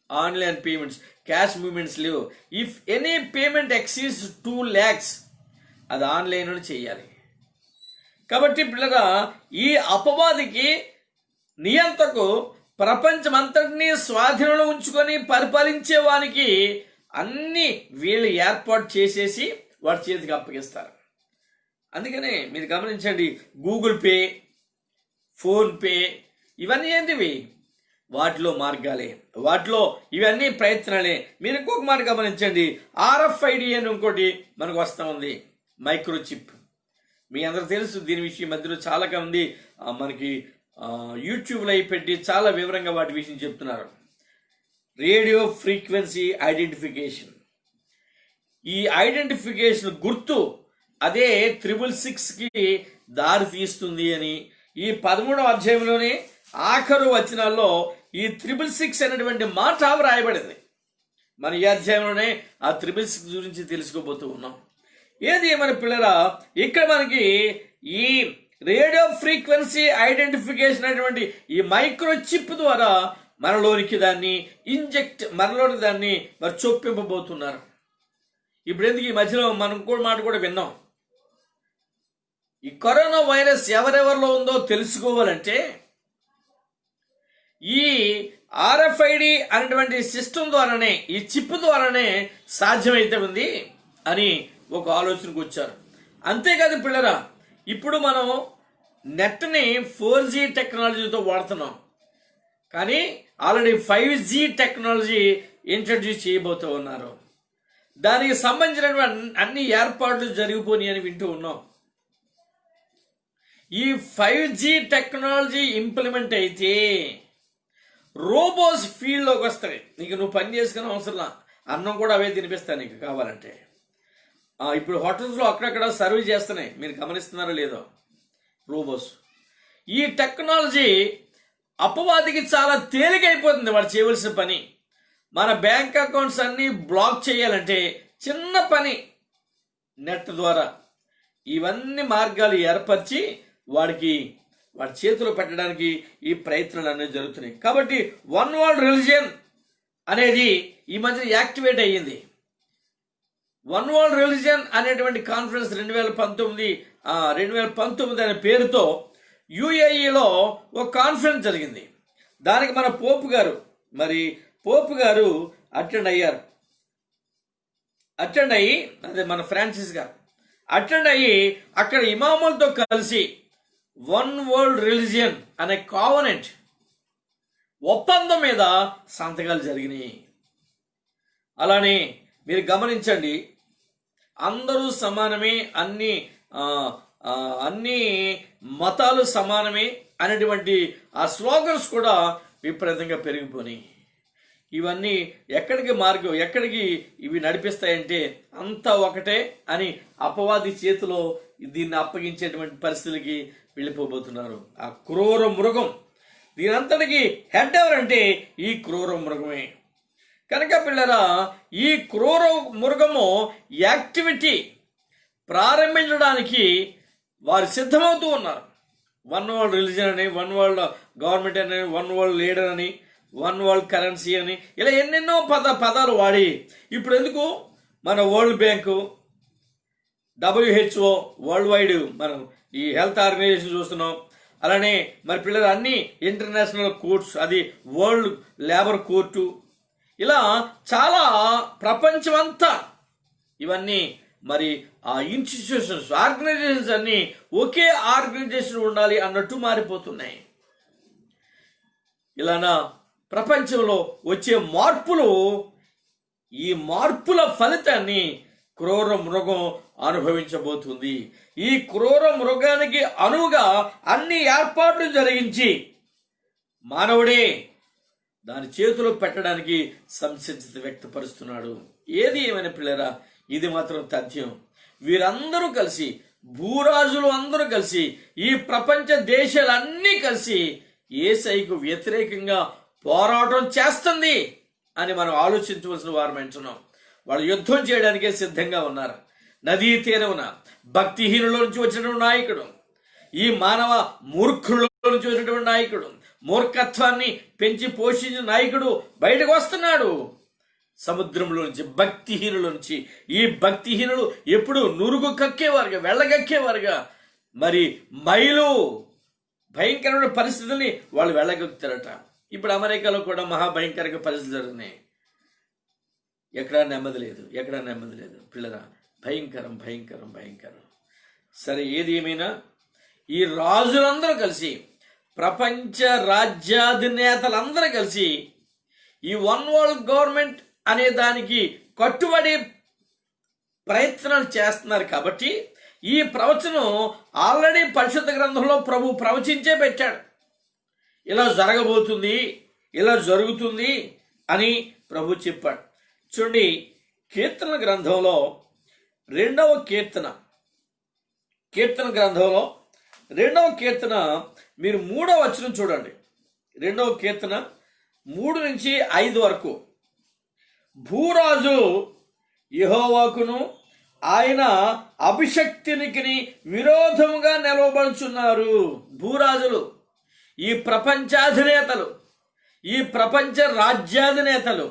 ఆన్లైన్ పేమెంట్స్, క్యాష్ మూమెంట్స్ లేవు. If any payment exceeds 2 lakhs అది ఆన్లైన్లో చేయాలి. కాబట్టి పిల్లగా ఈ అపవాదికి నియంతకు ప్రపంచమంతటినీ స్వాధీనంలో ఉంచుకొని పరిపాలించే వానికి అన్ని వీళ్ళు ఏర్పాటు చేసేసి వాడి చేతికి అప్పగిస్తారు. అందుకనే మీరు గమనించండి, గూగుల్ పే, ఫోన్పే ఇవన్నీ ఏంటివి? వాటిలో మార్గాలే, వాటిలో ఇవన్నీ ప్రయత్నాలే. మీరు ఇంకొక మాట గమనించండి, RFID అని ఇంకోటి మనకు వస్తూ ఉంది, మైక్రోచిప్. మీ అందరికి తెలుసు దీని విషయం. మధ్యలో చాలా మంది మనకి యూట్యూబ్లో పెట్టి చాలా వివరంగా వాటి విషయం చెప్తున్నారు. రేడియో ఫ్రీక్వెన్సీ ఐడెంటిఫికేషన్, ఈ ఐడెంటిఫికేషన్ గుర్తు అదే 666కి దారి తీస్తుంది అని ఈ 13వ అధ్యాయంలోనే ఆఖరు వచనాల్లో ఈ 666 అనేటువంటి మాట వ్రాయబడింది. మన ఈ అధ్యాయంలోనే ఆ 666 గురించి తెలుసుకోబోతూ ఉన్నాం. ఏది మన పిల్లరా, ఇక్కడ మనకి ఈ రేడియో ఫ్రీక్వెన్సీ ఐడెంటిఫికేషన్ అనేటువంటి ఈ మైక్రోచిప్ ద్వారా మనలోనికి దాన్ని మనలోని దాన్ని మరి చొప్పింపబోతున్నారు. ఇప్పుడు ఎందుకు ఈ మధ్యలో మనం కూడా మాట కూడా విన్నాం, ఈ కరోనా వైరస్ ఎవరెవరిలో ఉందో తెలుసుకోవాలంటే ఈ RFID అనేటువంటి సిస్టమ్ ద్వారానే, ఈ చిప్ ద్వారానే సాధ్యమైతే ఉంది అని ఒక ఆలోచనకు వచ్చారు. అంతేకాదు పిల్లరా, ఇప్పుడు మనం నెట్ని 4G టెక్నాలజీతో వాడుతున్నాం, కానీ ఆల్రెడీ 5G టెక్నాలజీ ఇంట్రడ్యూస్ చేయబోతూ ఉన్నారు. దానికి సంబంధించినటువంటి అన్ని ఏర్పాట్లు జరిగిపోయి అని వింటూ ఉన్నాం. ఈ 5G టెక్నాలజీ ఇంప్లిమెంట్ అయితే రోబోస్ ఫీల్డ్లోకి వస్తాయి. నీకు నువ్వు పని చేసుకునే అవసరం, అన్నం కూడా అవే తినిపిస్తాయి నీకు కావాలంటే. ఇప్పుడు హోటల్స్లో అక్కడక్కడ సర్వ్ చేస్తున్నాయి, మీరు గమనిస్తున్నారో లేదో రోబోస్. ఈ టెక్నాలజీ అపవాదికి చాలా తేలికైపోతుంది వాడు చేయవలసిన పని. మన బ్యాంక్ అకౌంట్స్ అన్నీ బ్లాక్ చేయాలంటే చిన్న పని, నెట్ ద్వారా ఇవన్నీ మార్గాలు ఏర్పరిచి వాడి చేతిలో పెట్టడానికి ఈ ప్రయత్నాలు అనేవి జరుగుతున్నాయి. కాబట్టి వన్ వరల్డ్ రిలీజియన్ అనేది ఈ మధ్య యాక్టివేట్ అయ్యింది. వన్ వరల్డ్ రిలీజియన్ అనేటువంటి కాన్ఫరెన్స్ 2019 అనే పేరుతో UAEలో ఒక కాన్ఫరెన్స్ జరిగింది. దానికి మన పోపు గారు అటెండ్ అయ్యి అదే మన ఫ్రాన్సిస్ గారు అటెండ్ అయ్యి అక్కడ ఇమాములతో కలిసి వన్ వరల్డ్ రిలీజియన్ అనే కావనెంట్ ఒప్పందం మీద సంతకాలు జరిగినాయి. అలానే మీరు గమనించండి, అందరూ సమానమే, అన్ని మతాలు సమానమే అనేటువంటి ఆ స్లోగన్స్ కూడా విపరీతంగా పెరిగిపోయినాయి. ఇవన్నీ ఎక్కడికి ఇవి నడిపిస్తాయంటే అంతా ఒకటే అని అపవాది చేతిలో దీన్ని అప్పగించేటువంటి పరిస్థితులకి వెళ్ళిపోబోతున్నారు. ఆ క్రూర మృగం, దీనంతటికి హెడ్ ఎవరంటే ఈ క్రూర మృగమే. కనుక పిల్లరా, ఈ క్రూర మృగము యాక్టివిటీ ప్రారంభించడానికి వారు సిద్ధమవుతూ ఉన్నారు. వన్ వరల్డ్ రిలీజన్ అని, వన్ వరల్డ్ గవర్నమెంట్ అని, వన్ వరల్డ్ లీడర్ అని, వన్ వరల్డ్ కరెన్సీ అని, ఇలా ఎన్నెన్నో పదాలు వాడి ఇప్పుడు ఎందుకు మన world bank, WHO world wide మనం ఈ హెల్త్ ఆర్గనైజేషన్ చూస్తున్నాం. అలానే మరి పిల్లలు అన్ని ఇంటర్నేషనల్ కోర్ట్స్, అది వరల్డ్ లేబర్ కోర్టు, ఇలా చాలా ప్రపంచమంతా ఇవన్నీ మరి ఆ ఇన్స్టిట్యూషన్స్, ఆర్గనైజేషన్స్ అన్నీ ఒకే ఆర్గనైజేషన్ ఉండాలి అన్నట్టు మారిపోతున్నాయి. ఇలానా ప్రపంచంలో వచ్చే మార్పులు, ఈ మార్పుల ఫలితాన్ని క్రూర మృగం అనుభవించబోతుంది. ఈ క్రూర మృగానికి అనువుగా అన్ని ఏర్పాట్లు జరిగించి మానవుడే దాని చేతిలో పెట్టడానికి సంసిద్ధత వ్యక్తపరుస్తున్నాడు. ఏది ఏమైనా పిల్లరా, ఇది మాత్రం తథ్యం. వీరందరూ కలిసి, భూరాజులు అందరూ కలిసి, ఈ ప్రపంచ దేశాలన్నీ కలిసి యేసయ్యకు వ్యతిరేకంగా పోరాటం చేస్తుంది అని మనం ఆలోచించవలసిన వారం అంటున్నాం. వాళ్ళు యుద్ధం చేయడానికే సిద్ధంగా ఉన్నారు. నదీ తీరమున భక్తిహీనుల నుంచి వచ్చినటువంటి నాయకుడు, ఈ మానవ మూర్ఖుల నుంచి వచ్చినటువంటి నాయకుడు, మూర్ఖత్వాన్ని పెంచి పోషించిన నాయకుడు బయటకు వస్తున్నాడు సముద్రంలో నుంచి, భక్తిహీనుల నుంచి. ఈ భక్తిహీనులు ఎప్పుడు నురుగు కక్కేవారుగా, వెళ్ళగక్కేవారుగా, మరి మైలు భయంకరమైన పరిస్థితుల్ని వాళ్ళు వెళ్ళగొక్కుతారట. ఇప్పుడు అమెరికాలో కూడా మహాభయంకరంగా పరిస్థితులు జరుగుతున్నాయి. ఎక్కడా నెమ్మది లేదు, ఎక్కడా నెమ్మది లేదు పిల్లరా. భయంకరం భయంకరం భయంకరం. సరే, ఏది ఏమైనా ఈ రాజులందరూ కలిసి, ప్రపంచ రాజ్యాధినేతలందరూ కలిసి ఈ వన్ వరల్డ్ గవర్నమెంట్ అనే దానికి కట్టుబడి ప్రయత్నాలు చేస్తున్నారు. కాబట్టి ఈ ప్రవచనం ఆల్రెడీ పరిశుద్ధ గ్రంథంలో ప్రభు ప్రవచించే పెట్టాడు. ఇలా జరగబోతుంది, ఇలా జరుగుతుంది అని ప్రభు చెప్పాడు. చూడండి, కీర్తన గ్రంథంలో 2వ కీర్తన, కీర్తన గ్రంథంలో 2వ కీర్తన మీరు 3వ వచనం చూడండి. 2వ కీర్తన 3 నుంచి 5 వరకు. భూరాజు యెహోవాకును ఆయన అభిషక్తునికి విరోధముగా నిలవబడుచున్నారు. భూరాజులు, ఈ ప్రపంచాధినేతలు, ఈ ప్రపంచ రాజ్యాధినేతలు,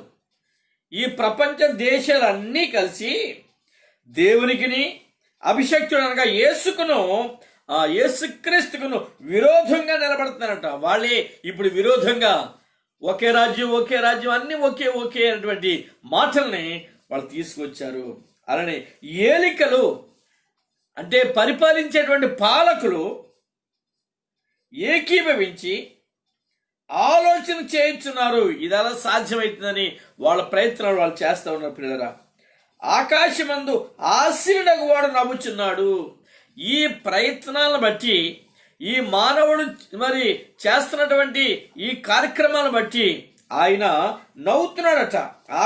ఈ ప్రపంచ దేశాలన్నీ కలిసి దేవునికిని, అభిషక్తుడు అనగా యేసుకును, ఆ యేసుక్రీస్తుకును విరోధంగా నిలబడుతున్నారట. వాళ్ళే ఇప్పుడు విరోధంగా ఒకే రాజ్యం, ఒకే రాజ్యం, అన్ని ఒకే ఒకే అనేటువంటి మాటల్ని వాళ్ళు తీసుకొచ్చారు. అలానే ఏలికలు అంటే పరిపాలించేటువంటి పాలకులు ఏకీభవించి ఆలోచన చేయించున్నారు. ఇది అలా సాధ్యమవుతుందని వాళ్ళ ప్రయత్నాలు వాళ్ళు చేస్తూ ఉన్నారు. పిల్లరా, ఆకాశమందు ఆశీనుడకు వాడు నవ్వుచున్నాడు. ఈ ప్రయత్నాలను బట్టి, ఈ మానవుడు మరి చేస్తున్నటువంటి ఈ కార్యక్రమాలను బట్టి ఆయన నవ్వుతున్నాడట.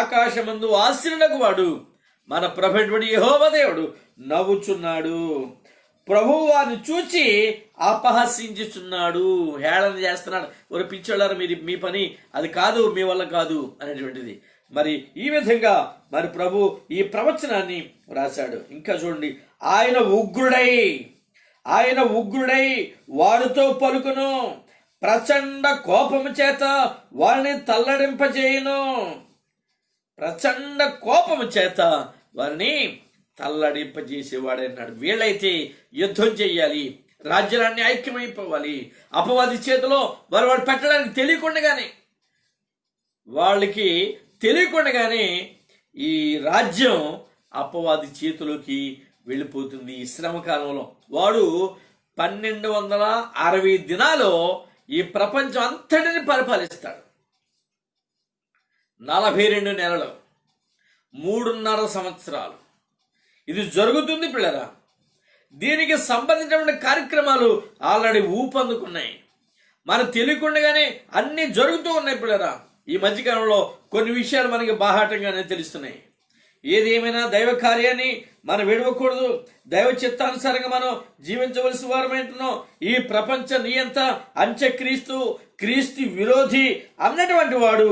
ఆకాశమందు ఆశీనుడకు వాడు మన ప్రభువైనటువంటి యెహోవా దేవుడు నవ్వుచున్నాడు. ప్రభువు వారిని చూచి అపహసించుచున్నాడు, హేళన చేస్తున్నాడు. ఒక పిచ్చోళ్ళారు, మీ పని అది కాదు, మీ వల్ల కాదు అనేటువంటిది. మరి ఈ విధంగా మరి ప్రభు ఈ ప్రవచనాన్ని రాశాడు. ఇంకా చూడండి, ఆయన ఉగ్రుడై వారితో పలుకును, ప్రచండ కోపము చేత వారిని తల్లడింపజేయును. ప్రచండ కోపము చేత వారిని తల్లడింపజేసేవాడన్నాడు. వీళ్ళైతే యుద్ధం చెయ్యాలి, రాజ్యాలన్నీ ఐక్యమైపోవాలి. అపవాది చేతిలో వాడు పెట్టడానికి తెలియకుండానే ఈ రాజ్యం అపవాది చేతిలోకి వెళ్ళిపోతుంది. ఈ శ్రమ కాలంలో వాడు 1260 దినాలు ఈ ప్రపంచం అంతటిని పరిపాలిస్తాడు. 42 నెలలు, 3.5 సంవత్సరాలు ఇది జరుగుతుంది పిల్లరా. దీనికి సంబంధించిన కార్యక్రమాలు ఆల్రెడీ ఊపందుకున్నాయి. మనకు తెలియకుండానే అన్ని జరుగుతూ ఉన్నాయి పిల్లరా. ఈ మధ్యకాలంలో కొన్ని విషయాలు మనకి బాహాటంగానే తెలుస్తున్నాయి. ఏది ఏమైనా దైవ కార్యాన్ని మనం విడవకూడదు. దైవ చిత్తానుసారంగా మనం జీవించవలసిన వారమేంటున్నాం. ఈ ప్రపంచ నియంత అంత్యక్రీస్తు, క్రీస్తు విరోధి అన్నటువంటి వాడు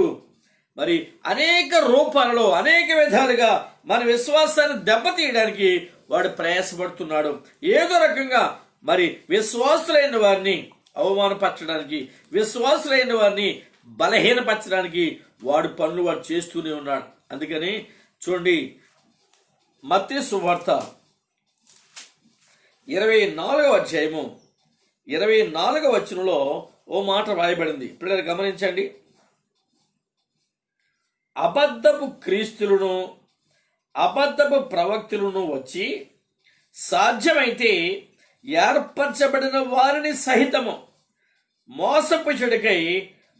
మరి అనేక రూపాలలో, అనేక విధాలుగా మన విశ్వాసాన్ని దెబ్బతీయడానికి వాడు ప్రయాసపడుతున్నాడు. ఏదో రకంగా మరి విశ్వాసులైన వారిని అవమానపరచడానికి, విశ్వాసులైన వారిని బలహీనపరచడానికి వాడు చేస్తూనే ఉన్నాడు. అందుకని చూడండి, మత్తయి సువార్త 24వ అధ్యాయము 24వ వచనంలో ఓ మాట రాయబడింది. పిల్లలు గమనించండి. అబద్ధపు క్రీస్తులను అబద్ధపు ప్రవక్తలను వచ్చి సాధ్యమైతే ఏర్పరచబడిన వారిని సహితము మోసపుచుడికై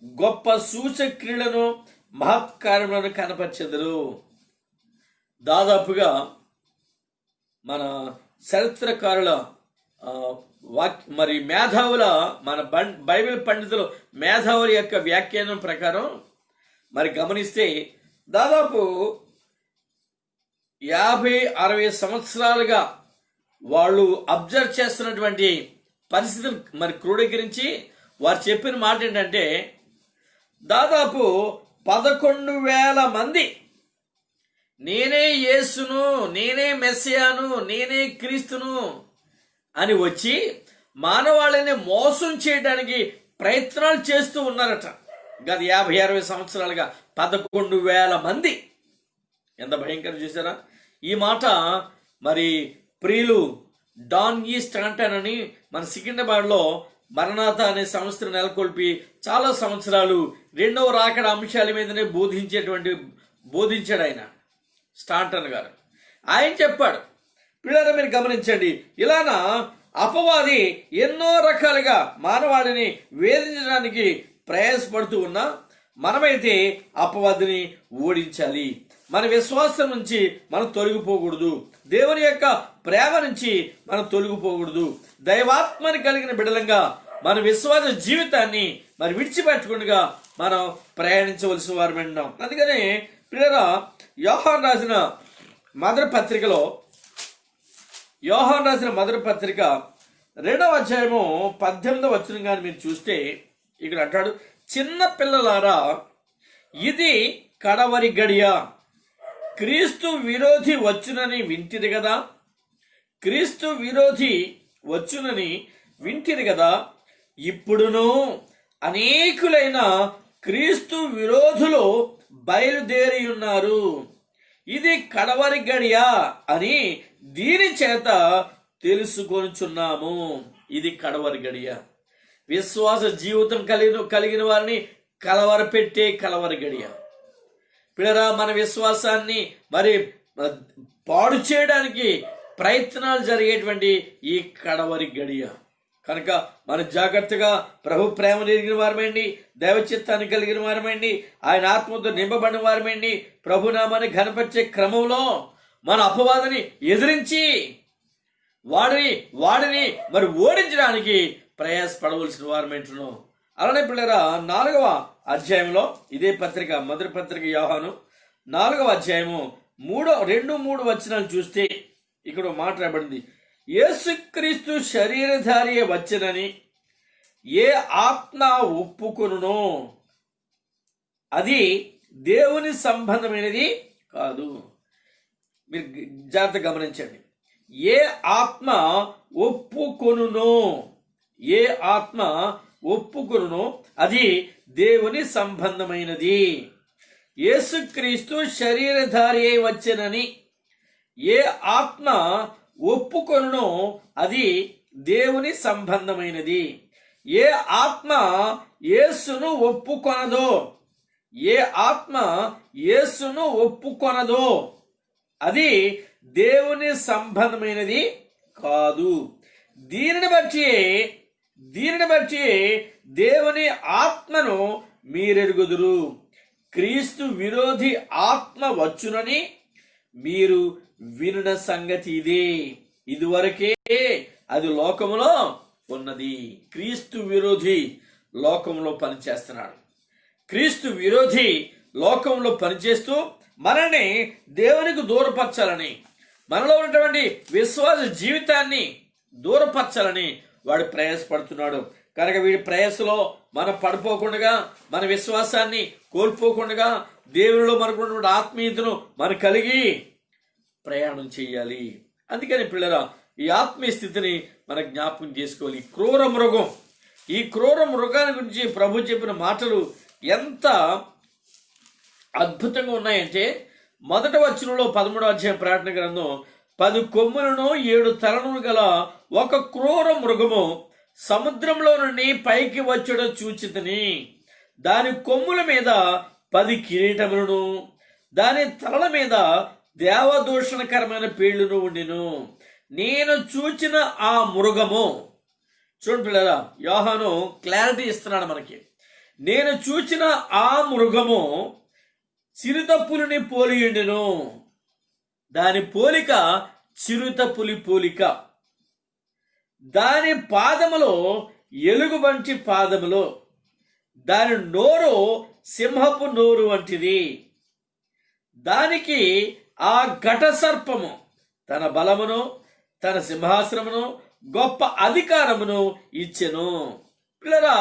గొప్ప సూచక్రియలను మహత్కార్యములను కనపరిచెదరు. దాదాపుగా మన చరిత్రకారుల మరి మేధావుల మన బైబిల్ పండితులు మేధావుల యొక్క వ్యాఖ్యానం ప్రకారం మరి గమనిస్తే దాదాపు 50-60 సంవత్సరాలుగా వాళ్ళు అబ్జర్వ్ చేస్తున్నటువంటి పరిస్థితులు మరి క్రోడీకరించి వారు చెప్పిన మాట ఏంటంటే దాదాపు 11,000 మంది నేనే యేసును, నేనే మెస్సియాను, నేనే క్రీస్తును అని వచ్చి మానవాళిని మోసం చేయడానికి ప్రయత్నాలు చేస్తూ ఉన్నారట. గత 50-60 సంవత్సరాలుగా 11,000 మంది. ఎంత భయంకరం చూసారా? ఈ మాట మరి ప్రియులు డాన్ ఈ స్టాంటన్ అని మన సికింద్రాబాద్లో మరణాథ అనే సంస్థను నెలకొల్పి చాలా సంవత్సరాలు రెండవ రాకడ అంశాల మీదనే బోధించాడు ఆయన, స్టాంటన్ గారు. ఆయన చెప్పాడు, పిల్లలు మీరు గమనించండి, ఇలానా అపవాది ఎన్నో రకాలుగా మానవాడిని వేధించడానికి ప్రయాసపడుతూ ఉన్నా మనమైతే అపవాదిని ఓడించాలి. మన విశ్వాసం నుంచి మనం తొలగిపోకూడదు. దేవుని యొక్క ప్రేమ నుంచి మనం తొలగిపోకూడదు. దైవాత్మని కలిగిన బిడలంగా మన విశ్వాస జీవితాన్ని మరి విడిచిపెట్టకుండా మనం ప్రయాణించవలసిన వారు వింటాం. అందుకని పిల్లరా యోహాను రాసిన మొదటి పత్రిక 2వ అధ్యాయము 18వ వచనం కానీ మీరు చూస్తే ఇక్కడ అంటాడు, చిన్న పిల్లలారా ఇది కడవరి గడియ, క్రీస్తు విరోధి వచ్చునని వింటిరి కదా, క్రీస్తు విరోధి వచ్చునని వింటిరి కదా, ఇప్పుడును అనేకులైన క్రీస్తు విరోధులు బయలుదేరి ఉన్నారు. ఇది కడవరి గడియ అని దీని చేత తెలుసుకొనుచున్నాము. ఇది కడవరి గడియ. విశ్వాస జీవితం కలిగిన వారిని కలవరపెట్టే కలవరి గడియ. పిల్లరా, మన విశ్వాసాన్ని మరి పాడు చేయడానికి ప్రయత్నాలు జరిగేటువంటి ఈ కడవరి గడియ కనుక మన జాగ్రత్తగా ప్రభు ప్రేమ ఎరిగిన వారమండి, దైవ చిత్తాన్ని కలిగిన వారమండి, ఆయన ఆత్మతో నింపబడిన వారమండి, ప్రభునామాన్ని ఘనపరిచే క్రమంలో మన అపవాదిని ఎదిరించి వాడిని మరి ఓడించడానికి ప్రయాసపడవలసిన వారమేంటున్నాం. అలానే పిల్లరా 4వ అధ్యాయంలో ఇదే పత్రిక మొదటి పత్రిక యోహాను 4వ అధ్యాయము 2-3 వచనాలు చూస్తే ఇక్కడ మాట్లాడబడింది, యేసుక్రీస్తు శరీరధారి వచ్చనని ఏ ఆత్మ ఒప్పుకొనునో అది దేవుని సంబంధమైనది కాదు. మీరు జాగ్రత్త గమనించండి. ఏ ఆత్మ ఒప్పుకొనునో అది దేవుని సంబంధమైనది. యేసుక్రీస్తు శరీరధారి అయి వచ్చెనని ఏ ఆత్మ ఒప్పుకొనునో అది దేవుని సంబంధమైనది. ఏ ఆత్మ యేసును ఒప్పుకొనదో అది దేవుని సంబంధమైనది కాదు. దీనిని బట్టి దేవుని ఆత్మను మీరెరుగుదురు. క్రీస్తు విరోధి ఆత్మ వచ్చునని మీరు వినున సంగతి ఇదే. ఇదివరకే అది లోకములో ఉన్నది. క్రీస్తు విరోధి లోకంలో పనిచేస్తున్నాడు. క్రీస్తు విరోధి లోకంలో పనిచేస్తూ మనల్ని దేవునికి దూరపరచాలని, మనలో ఉన్నటువంటి విశ్వాస జీవితాన్ని దూరపరచాలని వాడు ప్రయాసపడుతున్నాడు. కనుక వీడి ప్రయాసలో మనం పడిపోకుండా, మన విశ్వాసాన్ని కోల్పోకుండా, దేవునిలో మనకున్నటువంటి ఆత్మీయతను మనం కలిగి ప్రయాణం చేయాలి. అందుకని పిల్లరా, ఈ ఆత్మీయ స్థితిని మన జ్ఞాపకం చేసుకోవాలి. ఈ క్రూర మృగాన్ని గురించి ప్రభు చెప్పిన మాటలు ఎంత అద్భుతంగా ఉన్నాయంటే, మొదటి వచనంలో 13వ అధ్యాయం ప్రకటన గ్రంథం 10 కొమ్ములను 7 తలలను గల ఒక క్రూర మృగము సముద్రంలో నుండి పైకి వచ్చుట చూచితిని. దాని కొమ్ముల మీద 10 కిరీటములను, దాని తలల మీద దేవదూషణకరమైన పేర్లను ఉండిను. నేను చూచిన ఆ మృగము, చూడండి పిల్లరా, యోహాను క్లారిటీ ఇస్తున్నాడు మనకి. నేను చూచిన ఆ మృగము చిరుతపులిని పోలియుండెను. దాని పోలిక చిరుతపులి పోలిక. దాని పాదములో ఎలుగుబంటి పాదములో, దాని నోరు సింహపు నోరు వంటిది. దానికి ఆ ఘట సర్పము తన బలమును, తన సింహాసనమును, గొప్ప అధికారమును ఇచ్చెను. పిల్లరా,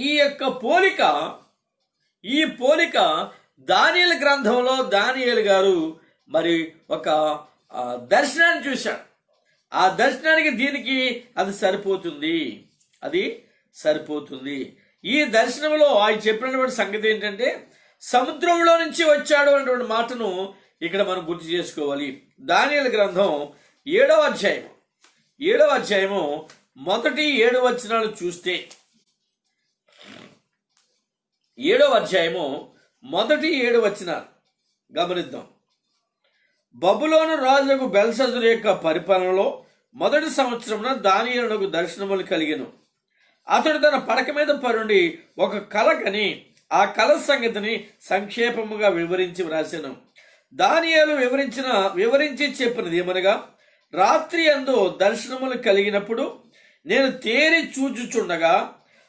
ఈ యొక్క పోలిక, ఈ పోలిక దానియేలు గ్రంథంలో దానియేలు గారు మరి ఒక దర్శనాన్ని చూశాడు. ఆ దర్శనానికి దీనికి అది సరిపోతుంది, అది సరిపోతుంది. ఈ దర్శనంలో ఆయన చెప్పినటువంటి సంగతి ఏంటంటే సముద్రంలో నుంచి వచ్చాడు అనేటువంటి మాటను ఇక్కడ మనం గుర్తు చేసుకోవాలి. దానియేలు గ్రంథం 7వ అధ్యాయము మొదటి 7 వచనాలు చూస్తే, 7వ అధ్యాయము మొదటి 7 వచనాలు గమనిద్దాం. బబులోను రాజుకు బెల్షస్సరు యొక్క పరిపాలనలో మొదటి సంవత్సరమున దానియేలునకు దర్శనములు కలిగెను. అతడు తన పడక మీద పరుండి ఒక కల కని ఆ కల సంగతిని సంక్షేపముగా వివరించి వ్రాసెను. దానియేలు వివరించి చెప్పినది ఏమనగా, రాత్రి యందు దర్శనములు కలిగినప్పుడు నేను తేరి చూచుచుండగా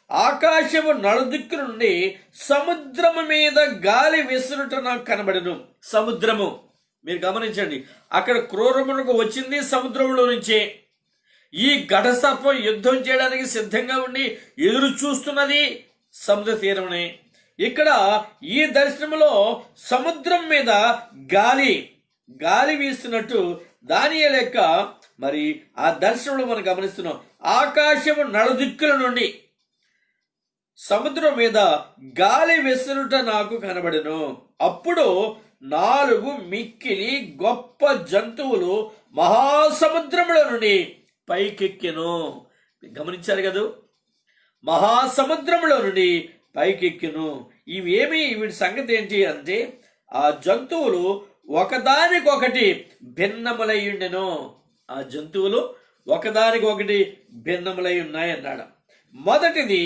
ఆకాశము నలుదిక్కు నుండి సముద్రము మీద గాలి విసురుట నాకు కనబడెను. సముద్రము, మీరు గమనించండి, అక్కడ క్రూరమునకు వచ్చింది సముద్రంలో నుంచే. ఈ ఘట సర్పం యుద్ధం చేయడానికి సిద్ధంగా ఉండి ఎదురు చూస్తున్నది సముద్ర తీరమునే. ఇక్కడ ఈ దర్శనంలో సముద్రం మీద గాలి వీస్తున్నట్టు దానియేలు యొక్క మరి ఆ దర్శనంలో మనం గమనిస్తున్నాం. ఆకాశము నలుదిక్కుల నుండి సముద్రం మీద గాలి విసురుట నాకు కనబడెను. అప్పుడు 4 మిక్కిలి గొప్ప జంతువులు మహాసముద్రముల నుండి పైకెక్కెను. గమనించారు కదా, మహాసముద్రములో నుండి పైకెక్కెను. వీటి సంగతి ఏంటి అంటే, ఆ జంతువులు ఒకదానికొకటి భిన్నములయ్యుండెను. ఆ జంతువులు ఒకదానికొకటి భిన్నములై ఉన్నాయి అన్నాడు. మొదటిది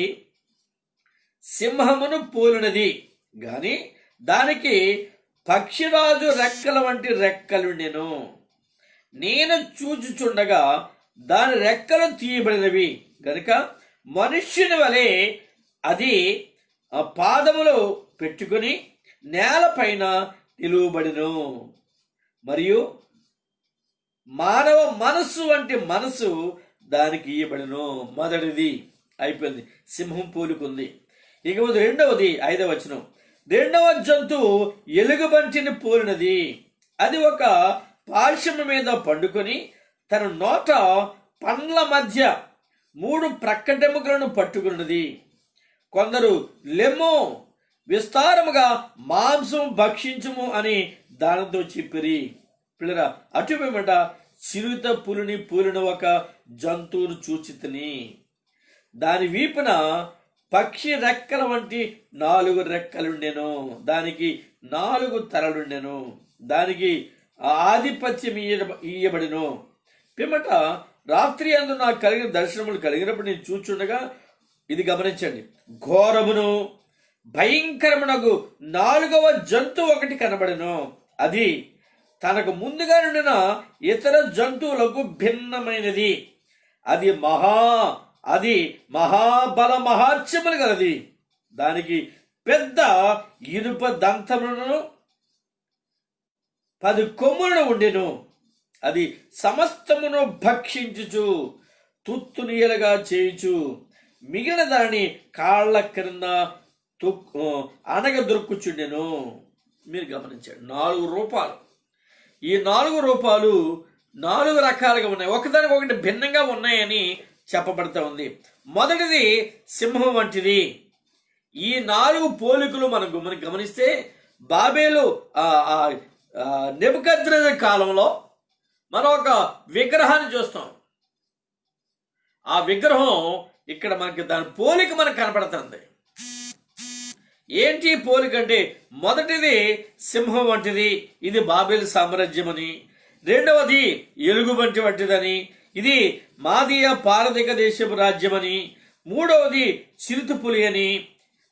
సింహమును పోలినది గాని దానికి పక్షిరాజు రెక్కల వంటి రెక్కలుండెను. నేను చూచుచుండగా దాని రెక్కలు తీయబడినవి గనుక మనుష్యుని వలె అది ఆ పాదములు పెట్టుకుని నేలపైన నిలువబడిను. మరియు మానవ మనస్సు వంటి మనసు దానికి ఇయ్యబడిను. మొదటిది అయిపోయింది, సింహం పోలుకుంది. ఇక రెండవది 5వ వచనం, రెండవ జంతువు ఎలుగుబంటిని పోలినది. అది ఒక పార్శ్వము మీద పండుకొని తన నోట పండ్ల మధ్య 3 ప్రక్కటెముకలను పట్టుకున్నది. కొందరు లెమ్ము, విస్తారముగా మాంసం భక్షించుము అని దానితో చెప్పిరి. పిల్లరా, అటువేమట చిరుత పులిని పూలిన ఒక జంతువును చూచితిని. దాని వీపున పక్షి రెక్కల వంటి 4 రెక్కలుండెను. దానికి 4 తలలుండెను. దానికి ఆధిపత్యం ఇయ్యబడిను. పిమ్మట రాత్రి అందు నాకు కలిగిన దర్శనములు కలిగినప్పుడు నేను చూచుండగా, ఇది గమనించండి, ఘోరమును భయంకరమునకు 4వ జంతువు ఒకటి కనబడెను. అది తనకు ముందుగా నుండిన ఇతర జంతువులకు భిన్నమైనది. అది మహాబల మహాత్యములు గలది. దానికి పెద్ద ఇనుప దంతములను 10 కొమ్ములను ఉండెను. అది సమస్తమును భక్షించుచు తుత్తునీయలుగా చేయుచు మిగిలిన దానిని కాళ్ల క్రింద అనగదొరుకుచుండెను. మీరు గమనించండి, 4 రూపాలు. ఈ 4 రూపాలు 4 రకాలుగా ఉన్నాయి, ఒకదానికొకటి భిన్నంగా ఉన్నాయని చెప్పబడతా ఉంది. మొదటిది సింహం వంటిది. ఈ 4 పోలికలు మనం గమనిస్తే బాబేలు నెబుకద్నెజరు కాలంలో మనం ఒక విగ్రహాన్ని చూస్తాం. ఆ విగ్రహం ఇక్కడ మనకి దాని పోలిక మనకు కనపడుతుంది. ఏంటి పోలిక అంటే, మొదటిది సింహం వంటిది, ఇది బాబెల్ సామ్రాజ్యమని. రెండవది ఎలుగు వంటిదని, ఇది మాదీయ పారధిక దేశపు రాజ్యమని. మూడవది చిరుతపులి అని.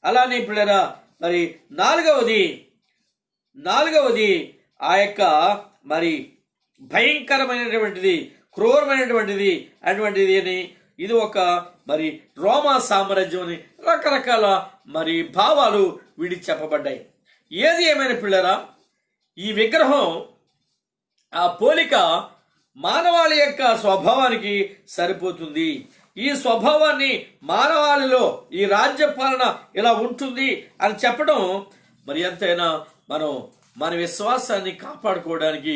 అలానే పిల్లరా మరి నాలుగవది ఆ యొక్క మరి భయంకరమైనటువంటిది, క్రూరమైనటువంటిది అటువంటిది అని. ఇది ఒక మరి రోమా సామ్రాజ్యం అని. రకరకాల మరి భావాలు వీడికి చెప్పబడ్డాయి. ఏది ఏమైనా పిల్లరా, ఈ విగ్రహం ఆ పోలిక మానవాళి యొక్క స్వభావానికి సరిపోతుంది. ఈ స్వభావాన్ని మానవాళిలో ఈ రాజ్య పాలన ఇలా ఉంటుంది అని చెప్పడం మరి ఎంతైనా మనం మన విశ్వాసాన్ని కాపాడుకోవడానికి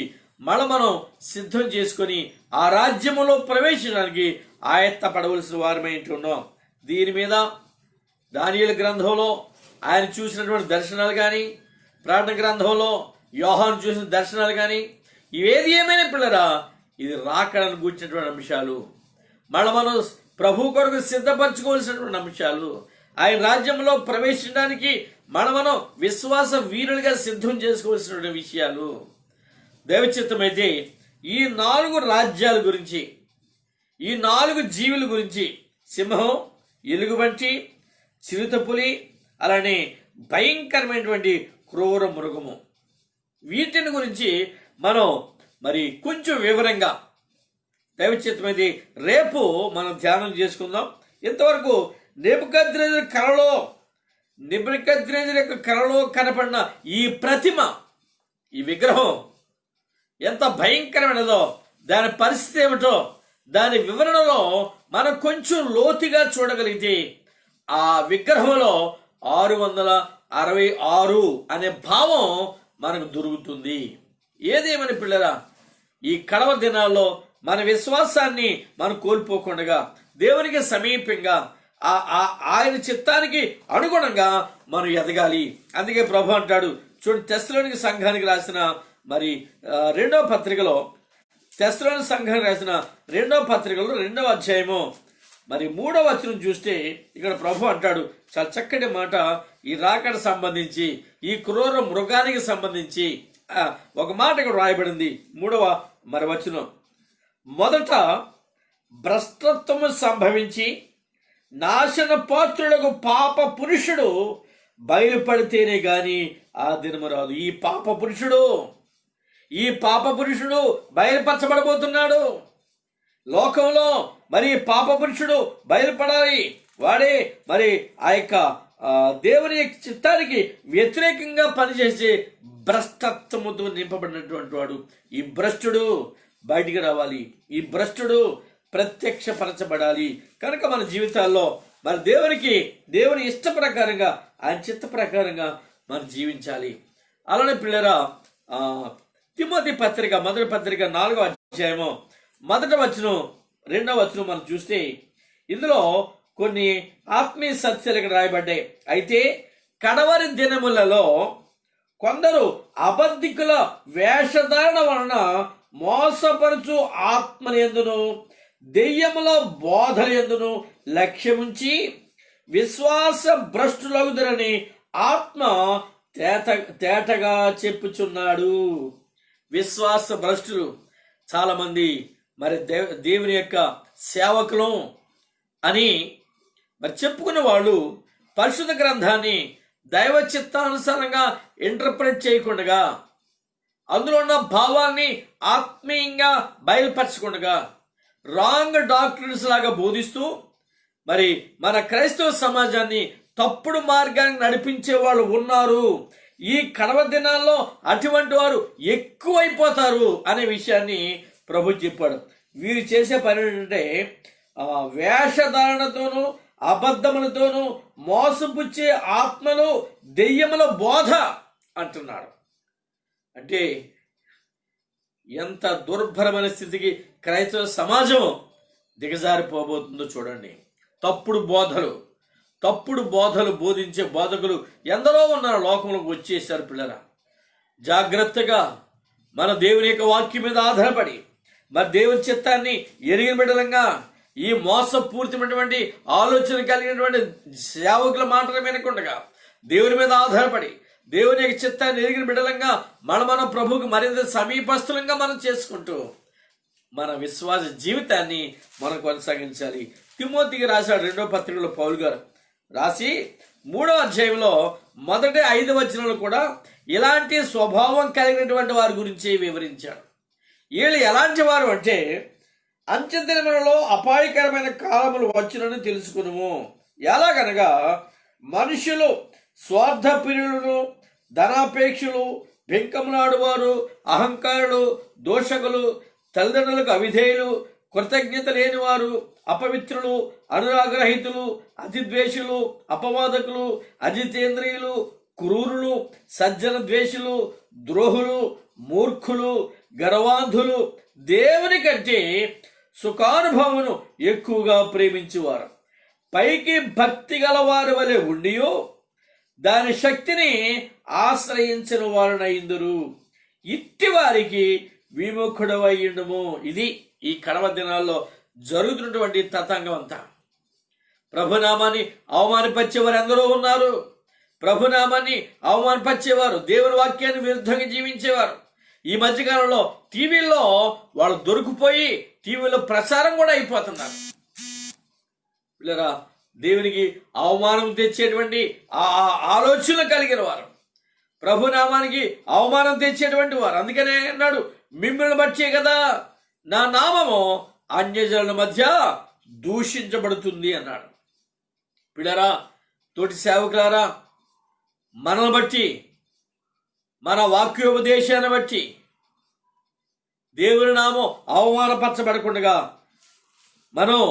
మనం సిద్ధం చేసుకొని ఆ రాజ్యములో ప్రవేశించడానికి ఆయత్తపడవలసిన వారమై ఉంటున్నాం. దీని మీద దానియేలు గ్రంథంలో ఆయన చూసినటువంటి దర్శనాలు కానీ, ప్రకటన గ్రంథంలో యోహాను చూసిన దర్శనాలు కానీ, ఇవేది ఏమైనా పిల్లరా, ఇది రాకడను కూర్చున్నటువంటి అంశాలు. మనం ప్రభు కొరకు సిద్ధపరచుకోవాల్సినటువంటి అంశాలు. ఆయన రాజ్యంలో ప్రవేశించడానికి మనం విశ్వాస వీరులుగా సిద్ధం చేసుకోవాల్సినటువంటి విషయాలు. దైవచిత్తమైతే ఈ 4 రాజ్యాల గురించి, ఈ 4 జీవుల గురించి, సింహం, ఎలుగుబంటి, చిరుతపులి, అలానే భయంకరమైనటువంటి క్రూర మృగము, వీటిని గురించి మనం మరి కొంచెం వివరంగా దైవచిత్తమైతే రేపు మనం ధ్యానం చేసుకుందాం. ఇంతవరకు నెబుకద్నెజరు యొక్క కలలో కనపడిన ఈ ప్రతిమ, ఈ విగ్రహం ఎంత భయంకరమైనదో, దాని పరిస్థితి ఏమిటో, దాని వివరణలో మనం కొంచెం లోతుగా చూడగలిగితే ఆ విగ్రహంలో 666 అనే భావం మనకు దొరుకుతుంది. ఏదేమని పిల్లరా, ఈ కడవ దినాల్లో మన విశ్వాసాన్ని మనం కోల్పోకుండా దేవునికి సమీపంగా ఆయన చిత్తానికి అనుగుణంగా మనం ఎదగాలి. అందుకే ప్రభు అంటాడు చూడండి, తెస్సలోనిక సంఘానికి రాసిన మరి రెండవ పత్రికలో 2వ అధ్యాయము మరి 3వ వచనం చూస్తే ఇక్కడ ప్రభు అంటాడు చాలా చక్కటి మాట. ఈ రాకడ సంబంధించి, ఈ క్రూర మృగానికి సంబంధించి ఒక మాట ఇక్కడ రాయబడింది. 3వ మరి వచనం, మొదట భ్రష్టత్వము సంభవించి నాశన పాత్రులకు పాప పురుషుడు బయలుపడితేనే గాని ఆ దినము రాదు. ఈ పాప పురుషుడు బయలుపరచబడబోతున్నాడు లోకంలో. మరి పాప పురుషుడు బయలుపడాలి. వాడే మరి ఆ యొక్క దేవుని చిత్తానికి వ్యతిరేకంగా పనిచేసే భ్రష్టత్వముతో నింపబడినటువంటి వాడు. ఈ భ్రష్టుడు బయటికి రావాలి. ఈ భ్రష్టుడు ప్రత్యక్షపరచబడాలి. కనుక మన జీవితాల్లో మరి దేవుని ఇష్ట ప్రకారంగా, ఆయన చిత్త ప్రకారంగా మనం జీవించాలి. అలానే పిల్లరా, తిమోతి పత్రిక, మొదటి పత్రిక 4వ అధ్యాయము 1వ వచనం 2వ వచనం మనం చూస్తే ఇందులో కొన్ని ఆత్మీయ సత్యాలు ఇక్కడ రాయబడ్డాయి. అయితే కడవరి దినములలో కొందరు అబద్ధికుల వేషధారణ వలన మోసపరచు ఆత్మలందును దెయ్యముల బోధలందును లక్ష్యముంచి విశ్వాస భ్రష్టులగుదరని ఆత్మ తేటగా చెప్పుచున్నాడు. విశ్వాస భ్రష్టులు చాలా మంది మరి దేవుని యొక్క సేవకులు అని మరి చెప్పుకునే వాళ్ళు పరిశుద్ధ గ్రంథాన్ని దైవ చిత్తానుసారంగా ఇంటర్ప్రెట్ చేయకుండా, అందులో ఉన్న భావాన్ని ఆత్మీయంగా బయలుపరచకుండా రాంగ్ డాక్టర్స్ లాగా బోధిస్తూ మరి మన క్రైస్తవ సమాజాన్ని తప్పుడు మార్గానికి నడిపించే వాళ్ళు ఉన్నారు. ఈ కడవ దినాల్లో అటువంటి వారు ఎక్కువైపోతారు అనే విషయాన్ని ప్రభు చెప్పాడు. వీరు చేసే పని ఏంటంటే వేషధారణతోనూ అబద్ధములతోనూ మోసపుచ్చే ఆత్మలు దెయ్యముల బోధ అంటున్నాడు. అంటే ఎంత దుర్భరమైన స్థితికి క్రైస్తవ సమాజం దిగజారిపోబోతుందో చూడండి. తప్పుడు బోధలు బోధించే బోధకులు ఎందరో ఉన్నారు, లోకంలోకి వచ్చేసారు. పిల్లరా, జాగ్రత్తగా మన దేవుని యొక్క వాక్యం మీద ఆధారపడి మరి దేవుని చిత్తాన్ని ఎరిగిన బిడ్డలంగా ఈ మోసపూరితమైనటువంటి ఆలోచన కలిగినటువంటి సేవకుల మాటలు వినకుండా దేవుని మీద ఆధారపడి దేవుని యొక్క చిత్తాన్ని ఎరిగిన బిడ్డలంగా మన ప్రభువుకి మరింత సమీపస్తులంగా మనం చేసుకుంటూ మన విశ్వాస జీవితాన్ని మనం కొనసాగించాలి. తిమోతికి రాశాడు 2వ పత్రికలో పౌలు గారు రాసి 3వ అధ్యాయంలో మొదటి 5 వచనాలు కూడా ఇలాంటి స్వభావం కలిగినటువంటి వారి గురించి వివరించాడు. వీళ్ళు ఎలాంటి వారు అంటే, అంత్యదినములలో అపాయకరమైన కాలములు వచ్చునని తెలుసుకునుము. ఎలాగనగా మనుషులు స్వార్థప్రియులను, ధనాపేక్షులు, బెంకములాడువారు, అహంకారులు, దోషకులు, తల్లిదండ్రులకు అవిధేయులు, కృతజ్ఞత లేనివారు, అపవిత్రులు, అనురాగరహితులు, అతిద్వేషులు, అపవాదకులు, అజితేంద్రియులు, క్రూరులు, సజ్జన ద్వేషులు, ద్రోహులు, మూర్ఖులు, గర్వాంధులు, దేవుని కంటే సుఖానుభవమును ఎక్కువగా ప్రేమించువారు, పైకి భక్తి గలవారి వలె ఉండియో దాని శక్తిని ఆశ్రయించిన వారునైందురు. ఇట్టి వారికి విముఖుడవయ్యుండుము. ఇది ఈ కడవ దినాల్లో జరుగుతున్నటువంటి తతంగం అంతా. ప్రభునామాన్ని అవమానపరిచేవారు ఎందరో ఉన్నారు. ప్రభునామాన్ని అవమానపరిచేవారు, దేవుని వాక్యాన్ని విరుద్ధంగా జీవించేవారు. ఈ మధ్యకాలంలో టీవీల్లో వాళ్ళు దొరికిపోయి టీవీలో ప్రసారం కూడా అయిపోతున్నారు. పిల్లరా, దేవునికి అవమానం తెచ్చేటువంటి ఆలోచనలు కలిగిన వారు, ప్రభునామానికి అవమానం తెచ్చేటువంటి వారు. అందుకనే అన్నాడు, మిమ్మల్ని బట్టే కదా నా నామము అన్యజనుల మధ్య దూషించబడుతుంది అన్నాడు. పిల్లరా, తోటి సేవకులారా, మనల్ని బట్టి, మన వాక్యోపదేశాన్ని బట్టి దేవుని నామం అవమానపరచబడకుండా మనం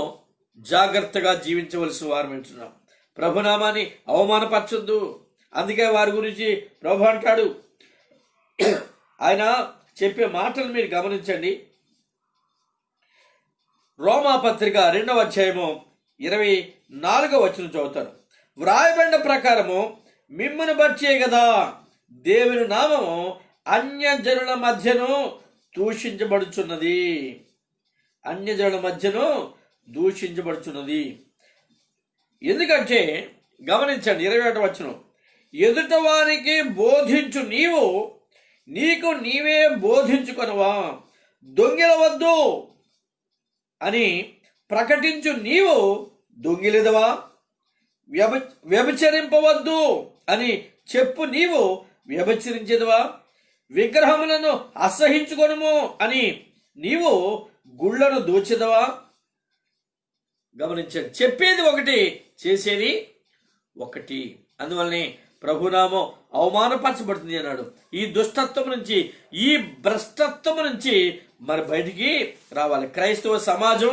జాగ్రత్తగా జీవించవలసి వారు వింటున్నాం. ప్రభునామాన్ని అవమానపరచొద్దు. అందుకే వారి గురించి ప్రభు అంటాడు, ఆయన చెప్పే మాటలు మీరు గమనించండి. రోమాపత్రిక 2వ అధ్యాయము 24వ వచనం చదువుతాను. వ్రాయబడిన ప్రకారము మిమ్మల్ని బట్టే కదా దేవుని నామము అన్యజనుల మధ్యను దూషించబడుచున్నది. అన్యజనుల మధ్యను దూషించబడుచున్నది. ఎందుకంటే గమనించండి 21వ వచనం, ఎదుట వారికి బోధించు నీవు నీకు నీవే బోధించుకొనవా, దొంగిలవద్దు అని ప్రకటించు నీవు దొంగిలిదవా, వ్యభిచరింపవద్దు అని చెప్పు నీవు వ్యభిచరించేదవా, విగ్రహములను అసహించుకొనుము అని నీవు గుళ్ళను దోచెదవా. గమనించండి, చెప్పేది ఒకటి, చేసేది ఒకటి. అందువల్లనే ప్రభునామం అవమానపరచబడుతుంది అన్నాడు. ఈ దుష్టత్వం నుంచి, ఈ భ్రష్టత్వం నుంచి మరి బయటికి రావాలి. క్రైస్తవ సమాజం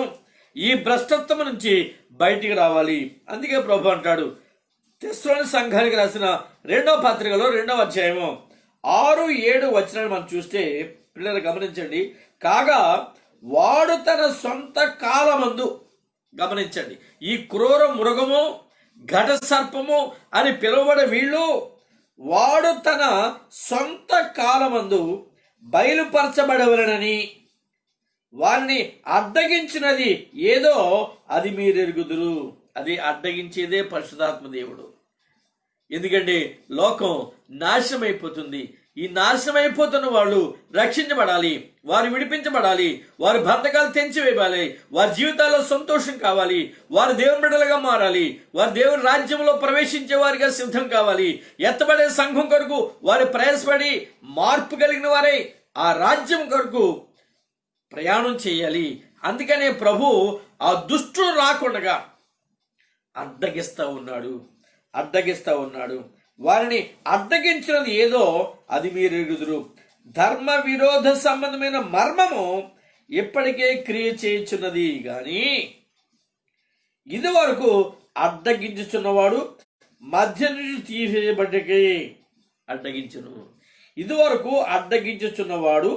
ఈ భ్రష్టత్వం నుంచి బయటికి రావాలి. అందుకే ప్రభు అంటాడు, తెస్సలోని సంఘానికి రాసిన 2వ పత్రికలో 2వ అధ్యాయము 6-7 వచనాలు మనం చూస్తే, పిల్లలు గమనించండి, కాగా వాడు తన సొంత కాలమందు, గమనించండి, ఈ క్రూర మృగము, ఘట సర్పము అని పిలువబడే వీళ్ళు, వాడు తన సొంత కాలమందు బయలుపరచబడవలనని వారిని అడ్డగించినది ఏదో అది మీరెరుగుదురు. అది అడ్డగించేదే పరిశుద్ధాత్మ దేవుడు. ఎందుకంటే లోకం నాశనమైపోతుంది. ఈ నాశనమైపోతున్న వాళ్ళు రక్షించబడాలి, వారు విడిపించబడాలి, వారి బంధకాలు తెంచివేయాలి, వారి జీవితాల్లో సంతోషం కావాలి, వారు దేవుని బిడ్డలుగా మారాలి, వారు దేవుని రాజ్యంలో ప్రవేశించే వారిగా సిద్ధం కావాలి. ఎత్తబడే సంఘం కొరకు వారు ప్రయాసపడి మార్పు కలిగిన వారై ఆ రాజ్యం కొరకు ప్రయాణం చేయాలి. అందుకనే ప్రభు ఆ దుష్టుడు రాకుండా అడ్డగిస్తా ఉన్నాడు. వారిని అడ్డగించినది ఏదో అది మీరు ఎరుగుదురు. ధర్మ విరోధ సంబంధమైన మర్మము ఇప్పటికే క్రియ చేయుచున్నది గాని ఇదివరకు అడ్డగించుచున్నవాడు మధ్య నుంచి తీసేయబడ్డకే అడ్డగించును. ఇదివరకు అడ్డగించుచున్నవాడు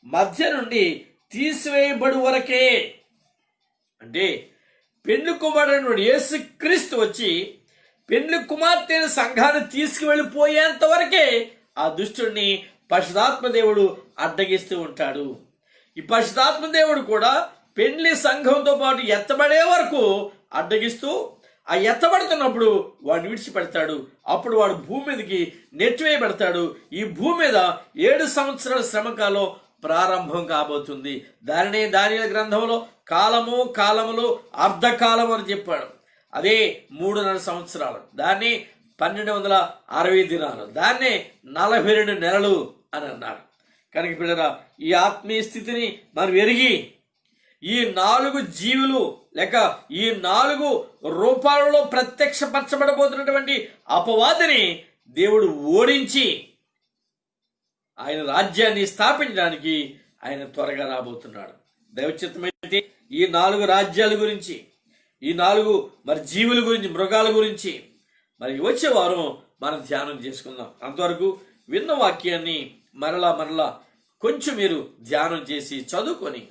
మధ్య నుండి తీసివేయబడు వరకే. అంటే పెండ్లి కుమారుడు యేసుక్రీస్తు వచ్చి పెండ్లి కుమార్తె సంఘాన్ని తీసుకువెళ్ళిపోయేంత వరకే ఆ దుష్టుడిని పరిశుద్ధాత్మ దేవుడు అడ్డగిస్తూ ఉంటాడు. ఈ పరిశుద్ధాత్మ దేవుడు కూడా పెండ్లి సంఘంతో పాటు ఎత్తబడే వరకు అడ్డగిస్తూ ఆ ఎత్తబడుతున్నప్పుడు వాడిని విడిచిపెడతాడు. అప్పుడు వాడు భూమి మీదకి నెట్టివేయబడతాడు. ఈ భూమి మీద 7 సంవత్సరాల శ్రమకాలం ప్రారంభం కాబోతుంది. దానినే దానియేలు గ్రంథంలో కాలములు అర్ధకాలం అని చెప్పాడు. అదే 3.5 సంవత్సరాలు, దాన్ని 1260 దినాలు, దాన్నే 42 నెలలు అని అన్నారు. కనుక పిల్లరా, ఈ ఆత్మీయ స్థితిని మనం ఎరిగి ఈ 4 జీవులు లేక ఈ 4 రూపాలలో ప్రత్యక్షపరచబడబోతున్నటువంటి అపవాదిని దేవుడు ఓడించి ఆయన రాజ్యాన్ని స్థాపించడానికి ఆయన త్వరగా రాబోతున్నాడు. దైవచిత్తమైతే ఈ 4 రాజ్యాల గురించి, ఈ 4 మరి జీవుల గురించి, మృగాల గురించి మరి వచ్చే వారం మనం ధ్యానం చేసుకుందాం. అంతవరకు విన్న వాక్యాన్ని మరలా కొంచెం మీరు ధ్యానం చేసి చదువుకొని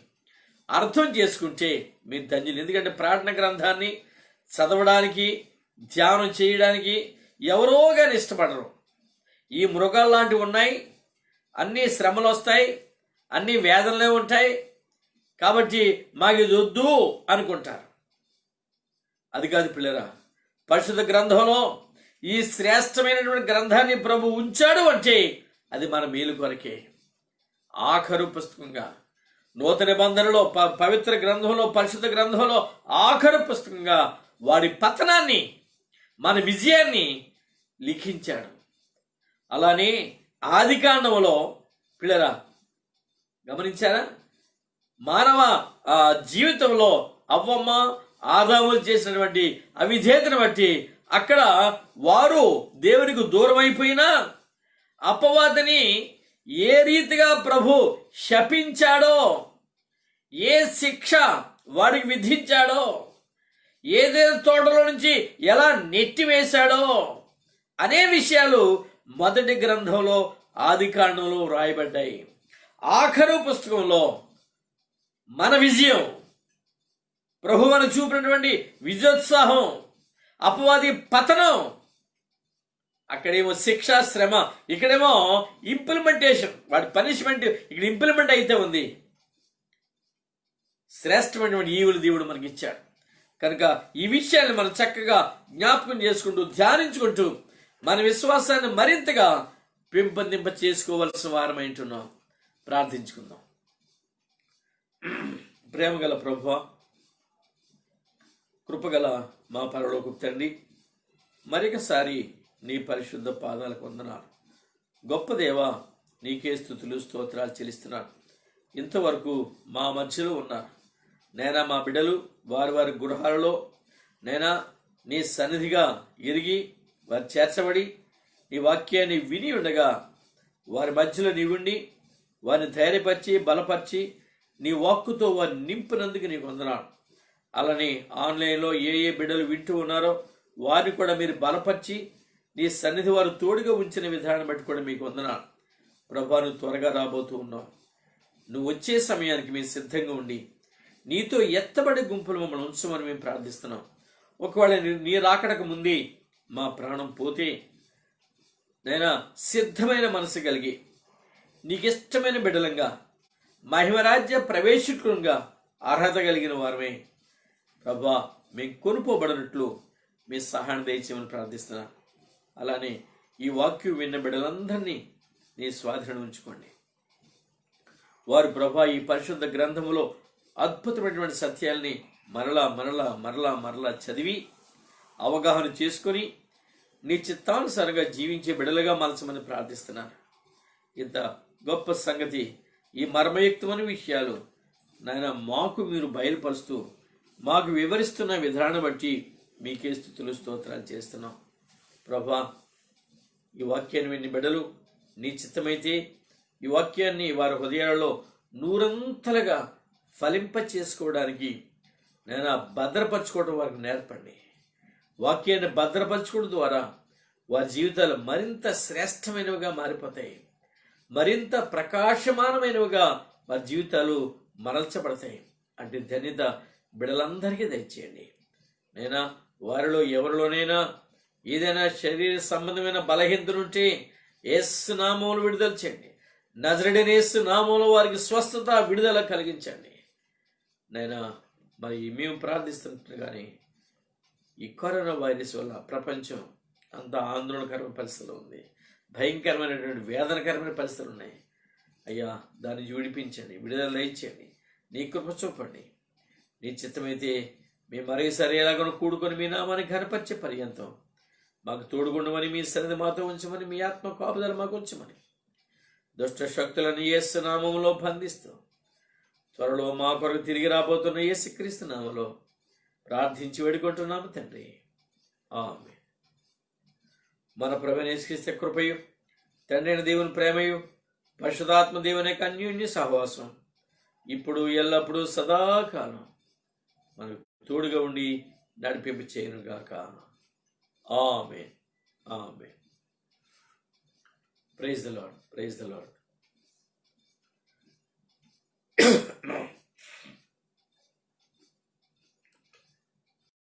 అర్థం చేసుకుంటే మీరు ధన్యులు. ఎందుకంటే ప్రార్థన గ్రంథాన్ని చదవడానికి, ధ్యానం చేయడానికి ఎవరో కానీ ఇష్టపడరు. ఈ మృగాలు లాంటివి ఉన్నాయి, అన్ని శ్రమలు వస్తాయి, అన్ని వేదనలే ఉంటాయి, కాబట్టి మాకు ఇది వద్దు అనుకుంటారు. అది కాదు పిల్లరా, పరిశుద్ధ గ్రంథంలో ఈ శ్రేష్టమైనటువంటి గ్రంథాన్ని ప్రభు ఉంచాడు అంటే అది మన మేలు కొరకే. ఆఖరు పుస్తకంగా నూతన నిబంధనలో పవిత్ర గ్రంథంలో, పరిశుద్ధ గ్రంథంలో ఆఖరు పుస్తకంగా వాడి పతనాన్ని, మన విజయాన్ని లిఖించాడు. అలానే ఆదికాండములో పిల్లరా గమనించారా, మానవ జీవితంలో అవ్వమ్మ ఆదాములు చేసినటువంటి అవిధేయతను బట్టి అక్కడ వారు దేవునికి దూరం అయిపోయినా అపవాదిని ఏ రీతిగా ప్రభు శపించాడో, ఏ శిక్ష వాడికి విధించాడో, ఏదేదో తోటలో నుంచి ఎలా నెట్టివేశాడో అనే విషయాలు మొదటి గ్రంథంలో ఆదికాండంలో రాయబడ్డాయి. ఆఖరు పుస్తకంలో మన విజయం, ప్రభు మనకు చూపినటువంటి విజయోత్సాహం, అపవాది పతనం, అక్కడేమో శిక్ష శ్రమ, ఇక్కడేమో ఇంప్లిమెంటేషన్, వాడి పనిష్మెంట్ ఇక్కడ ఇంప్లిమెంట్ అయితే ఉంది. శ్రేష్టమైనటువంటి ఈవులు దేవుడు మనకి ఇచ్చాడు. కనుక ఈ విషయాన్ని మనం చక్కగా జ్ఞాపకం చేసుకుంటూ ధ్యానించుకుంటూ మన విశ్వాసాన్ని మరింతగా పెంపొందింప చేసుకోవలసిన వారమై ఉంటున్నాం. ప్రార్థించుకుందాం. ప్రేమగల ప్రభువా, కృపగల మా పరలోకపు తండ్రి, మరొకసారి నీ పరిశుద్ధ పాదాలకు వందనాలు. గొప్ప దేవా, నీకే స్తుతులు స్తోత్రాలు చెల్లిస్తున్నాను. ఇంతవరకు మా మధ్యలో ఉన్నారు నైనా మా బిడ్డలు వారి వారి గృహాలలో నైనా నీ సన్నిధిగా ఎరిగి వారు చేర్చబడి నీ వాక్యాన్ని విని ఉండగా వారి మధ్యలో నీవుండి వారిని ధైర్యపరిచి బలపరిచి నీ వాక్కుతో వారిని నింపినందుకు నీకు వందనాలు. అలానే ఆన్లైన్లో ఏ బిడ్డలు వింటూ ఉన్నారో వారిని కూడా మీరు బలపరిచి నీ సన్నిధి వారు తోడుగా ఉంచిన విధానం బట్టి కూడా మీకు వందనాలు. ప్రభా, నువ్వు త్వరగా రాబోతూ ఉన్నావు. నువ్వు వచ్చే సమయానికి మేము సిద్ధంగా ఉండి నీతో ఎత్తబడే గుంపులు మమ్మల్ని ఉంచమని మేము ప్రార్థిస్తున్నాం. ఒకవేళ నీ రాకడకు ముందే మా ప్రాణం పోతే నైనా సిద్ధమైన మనసు కలిగి నీకు ఇష్టమైన బిడ్డలంగా మహిమరాజ్య ప్రవేశకులంగా అర్హత కలిగిన వారమే ప్రభా మేము కొనుపోబడినట్లు మీ సహాయం దయచేయమని ప్రార్థిస్తున్నాను. అలానే ఈ వాక్యం విన్న బిడ్డలందరినీ నీ స్వాధీనం ఉంచుకోండి. వారు ప్రభా ఈ పరిశుద్ధ గ్రంథములో అద్భుతమైనటువంటి సత్యాల్ని మరలా చదివి అవగాహన చేసుకొని నీ చిత్తానుసారంగా జీవించే బిడ్డలుగా మలచమని ప్రార్థిస్తున్నాను. ఇంత గొప్ప సంగతి, ఈ మర్మయుక్తమైన విషయాలు నాయన మాకు మీరు బయలుపరుస్తూ మాకు వివరిస్తున్న విధానం బట్టి మీకే స్తుతులు స్తోత్రాలు చేస్తున్నాం. ప్రభా, ఈ వాక్యాన్ని విని బిడ్డలు నీ చిత్తమైతే ఈ వాక్యాన్ని వారి హృదయాలలో నూరంతలుగా ఫలింప చేసుకోవడానికి నేను భద్రపరచుకోవడం వారికి నేర్పండి. వాక్యాన్ని భద్రపరచుకోవడం ద్వారా వారి జీవితాలు మరింత శ్రేష్టమైనవిగా మారిపోతాయి, మరింత ప్రకాశమానమైనవిగా వారి జీవితాలు మరల్చబడతాయి. అంటే ధన్యత బిడ్డలందరికీ దయచేయండి. నైనా వారిలో ఎవరిలోనైనా ఏదైనా శరీర సంబంధమైన బలహీనతలుంటే యేసు నామములో విడుదల చేయండి. నజరేయుడైన యేసు నామములో వారికి స్వస్థత విడుదల కలిగించండి. నైనా మరి మేము ప్రార్థిస్తుంటే కానీ ఈ కరోనా వైరస్ వల్ల ప్రపంచం అంత ఆందోళనకరమైన పరిస్థితులు ఉంది. భయంకరమైనటువంటి వేదనకరమైన పరిస్థితులు ఉన్నాయి. అయ్యా, దాన్ని విడిపించండి, విడుదల ఇచ్చండి, నీ కృప చూపండి. నీ చిత్తమైతే మేము మరోసారి ఎలాగో కూడుకొని మీ నామాన్ని ఘనపరిచే పర్యంతం మాకు తోడుగుండమని, మీ సన్నిధి మాతో ఉంచమని, మీ ఆత్మ కాపుదల మాకు ఉంచమని దుష్ట శక్తులను యేసు నామములో బంధిస్తూ త్వరలో మా కొరకు తిరిగి రాబోతున్న యేసుక్రీస్తు నామములో ప్రార్థించి వేడుకుంటున్నాము తండ్రి. ఆమేన్. మన ప్రభువైన యేసుక్రీస్తు కృపయు, తండ్రి అయిన దేవుని ప్రేమయు, పరిశుద్ధాత్మ దేవుని యొక్క అన్యోన్య సహవాసం ఇప్పుడు ఎల్లప్పుడూ సదాకాలం మనకు తోడుగా ఉండి నడిపింపు చేయనుగాక. Amen. Amen. Praise the lord. Praise the lord.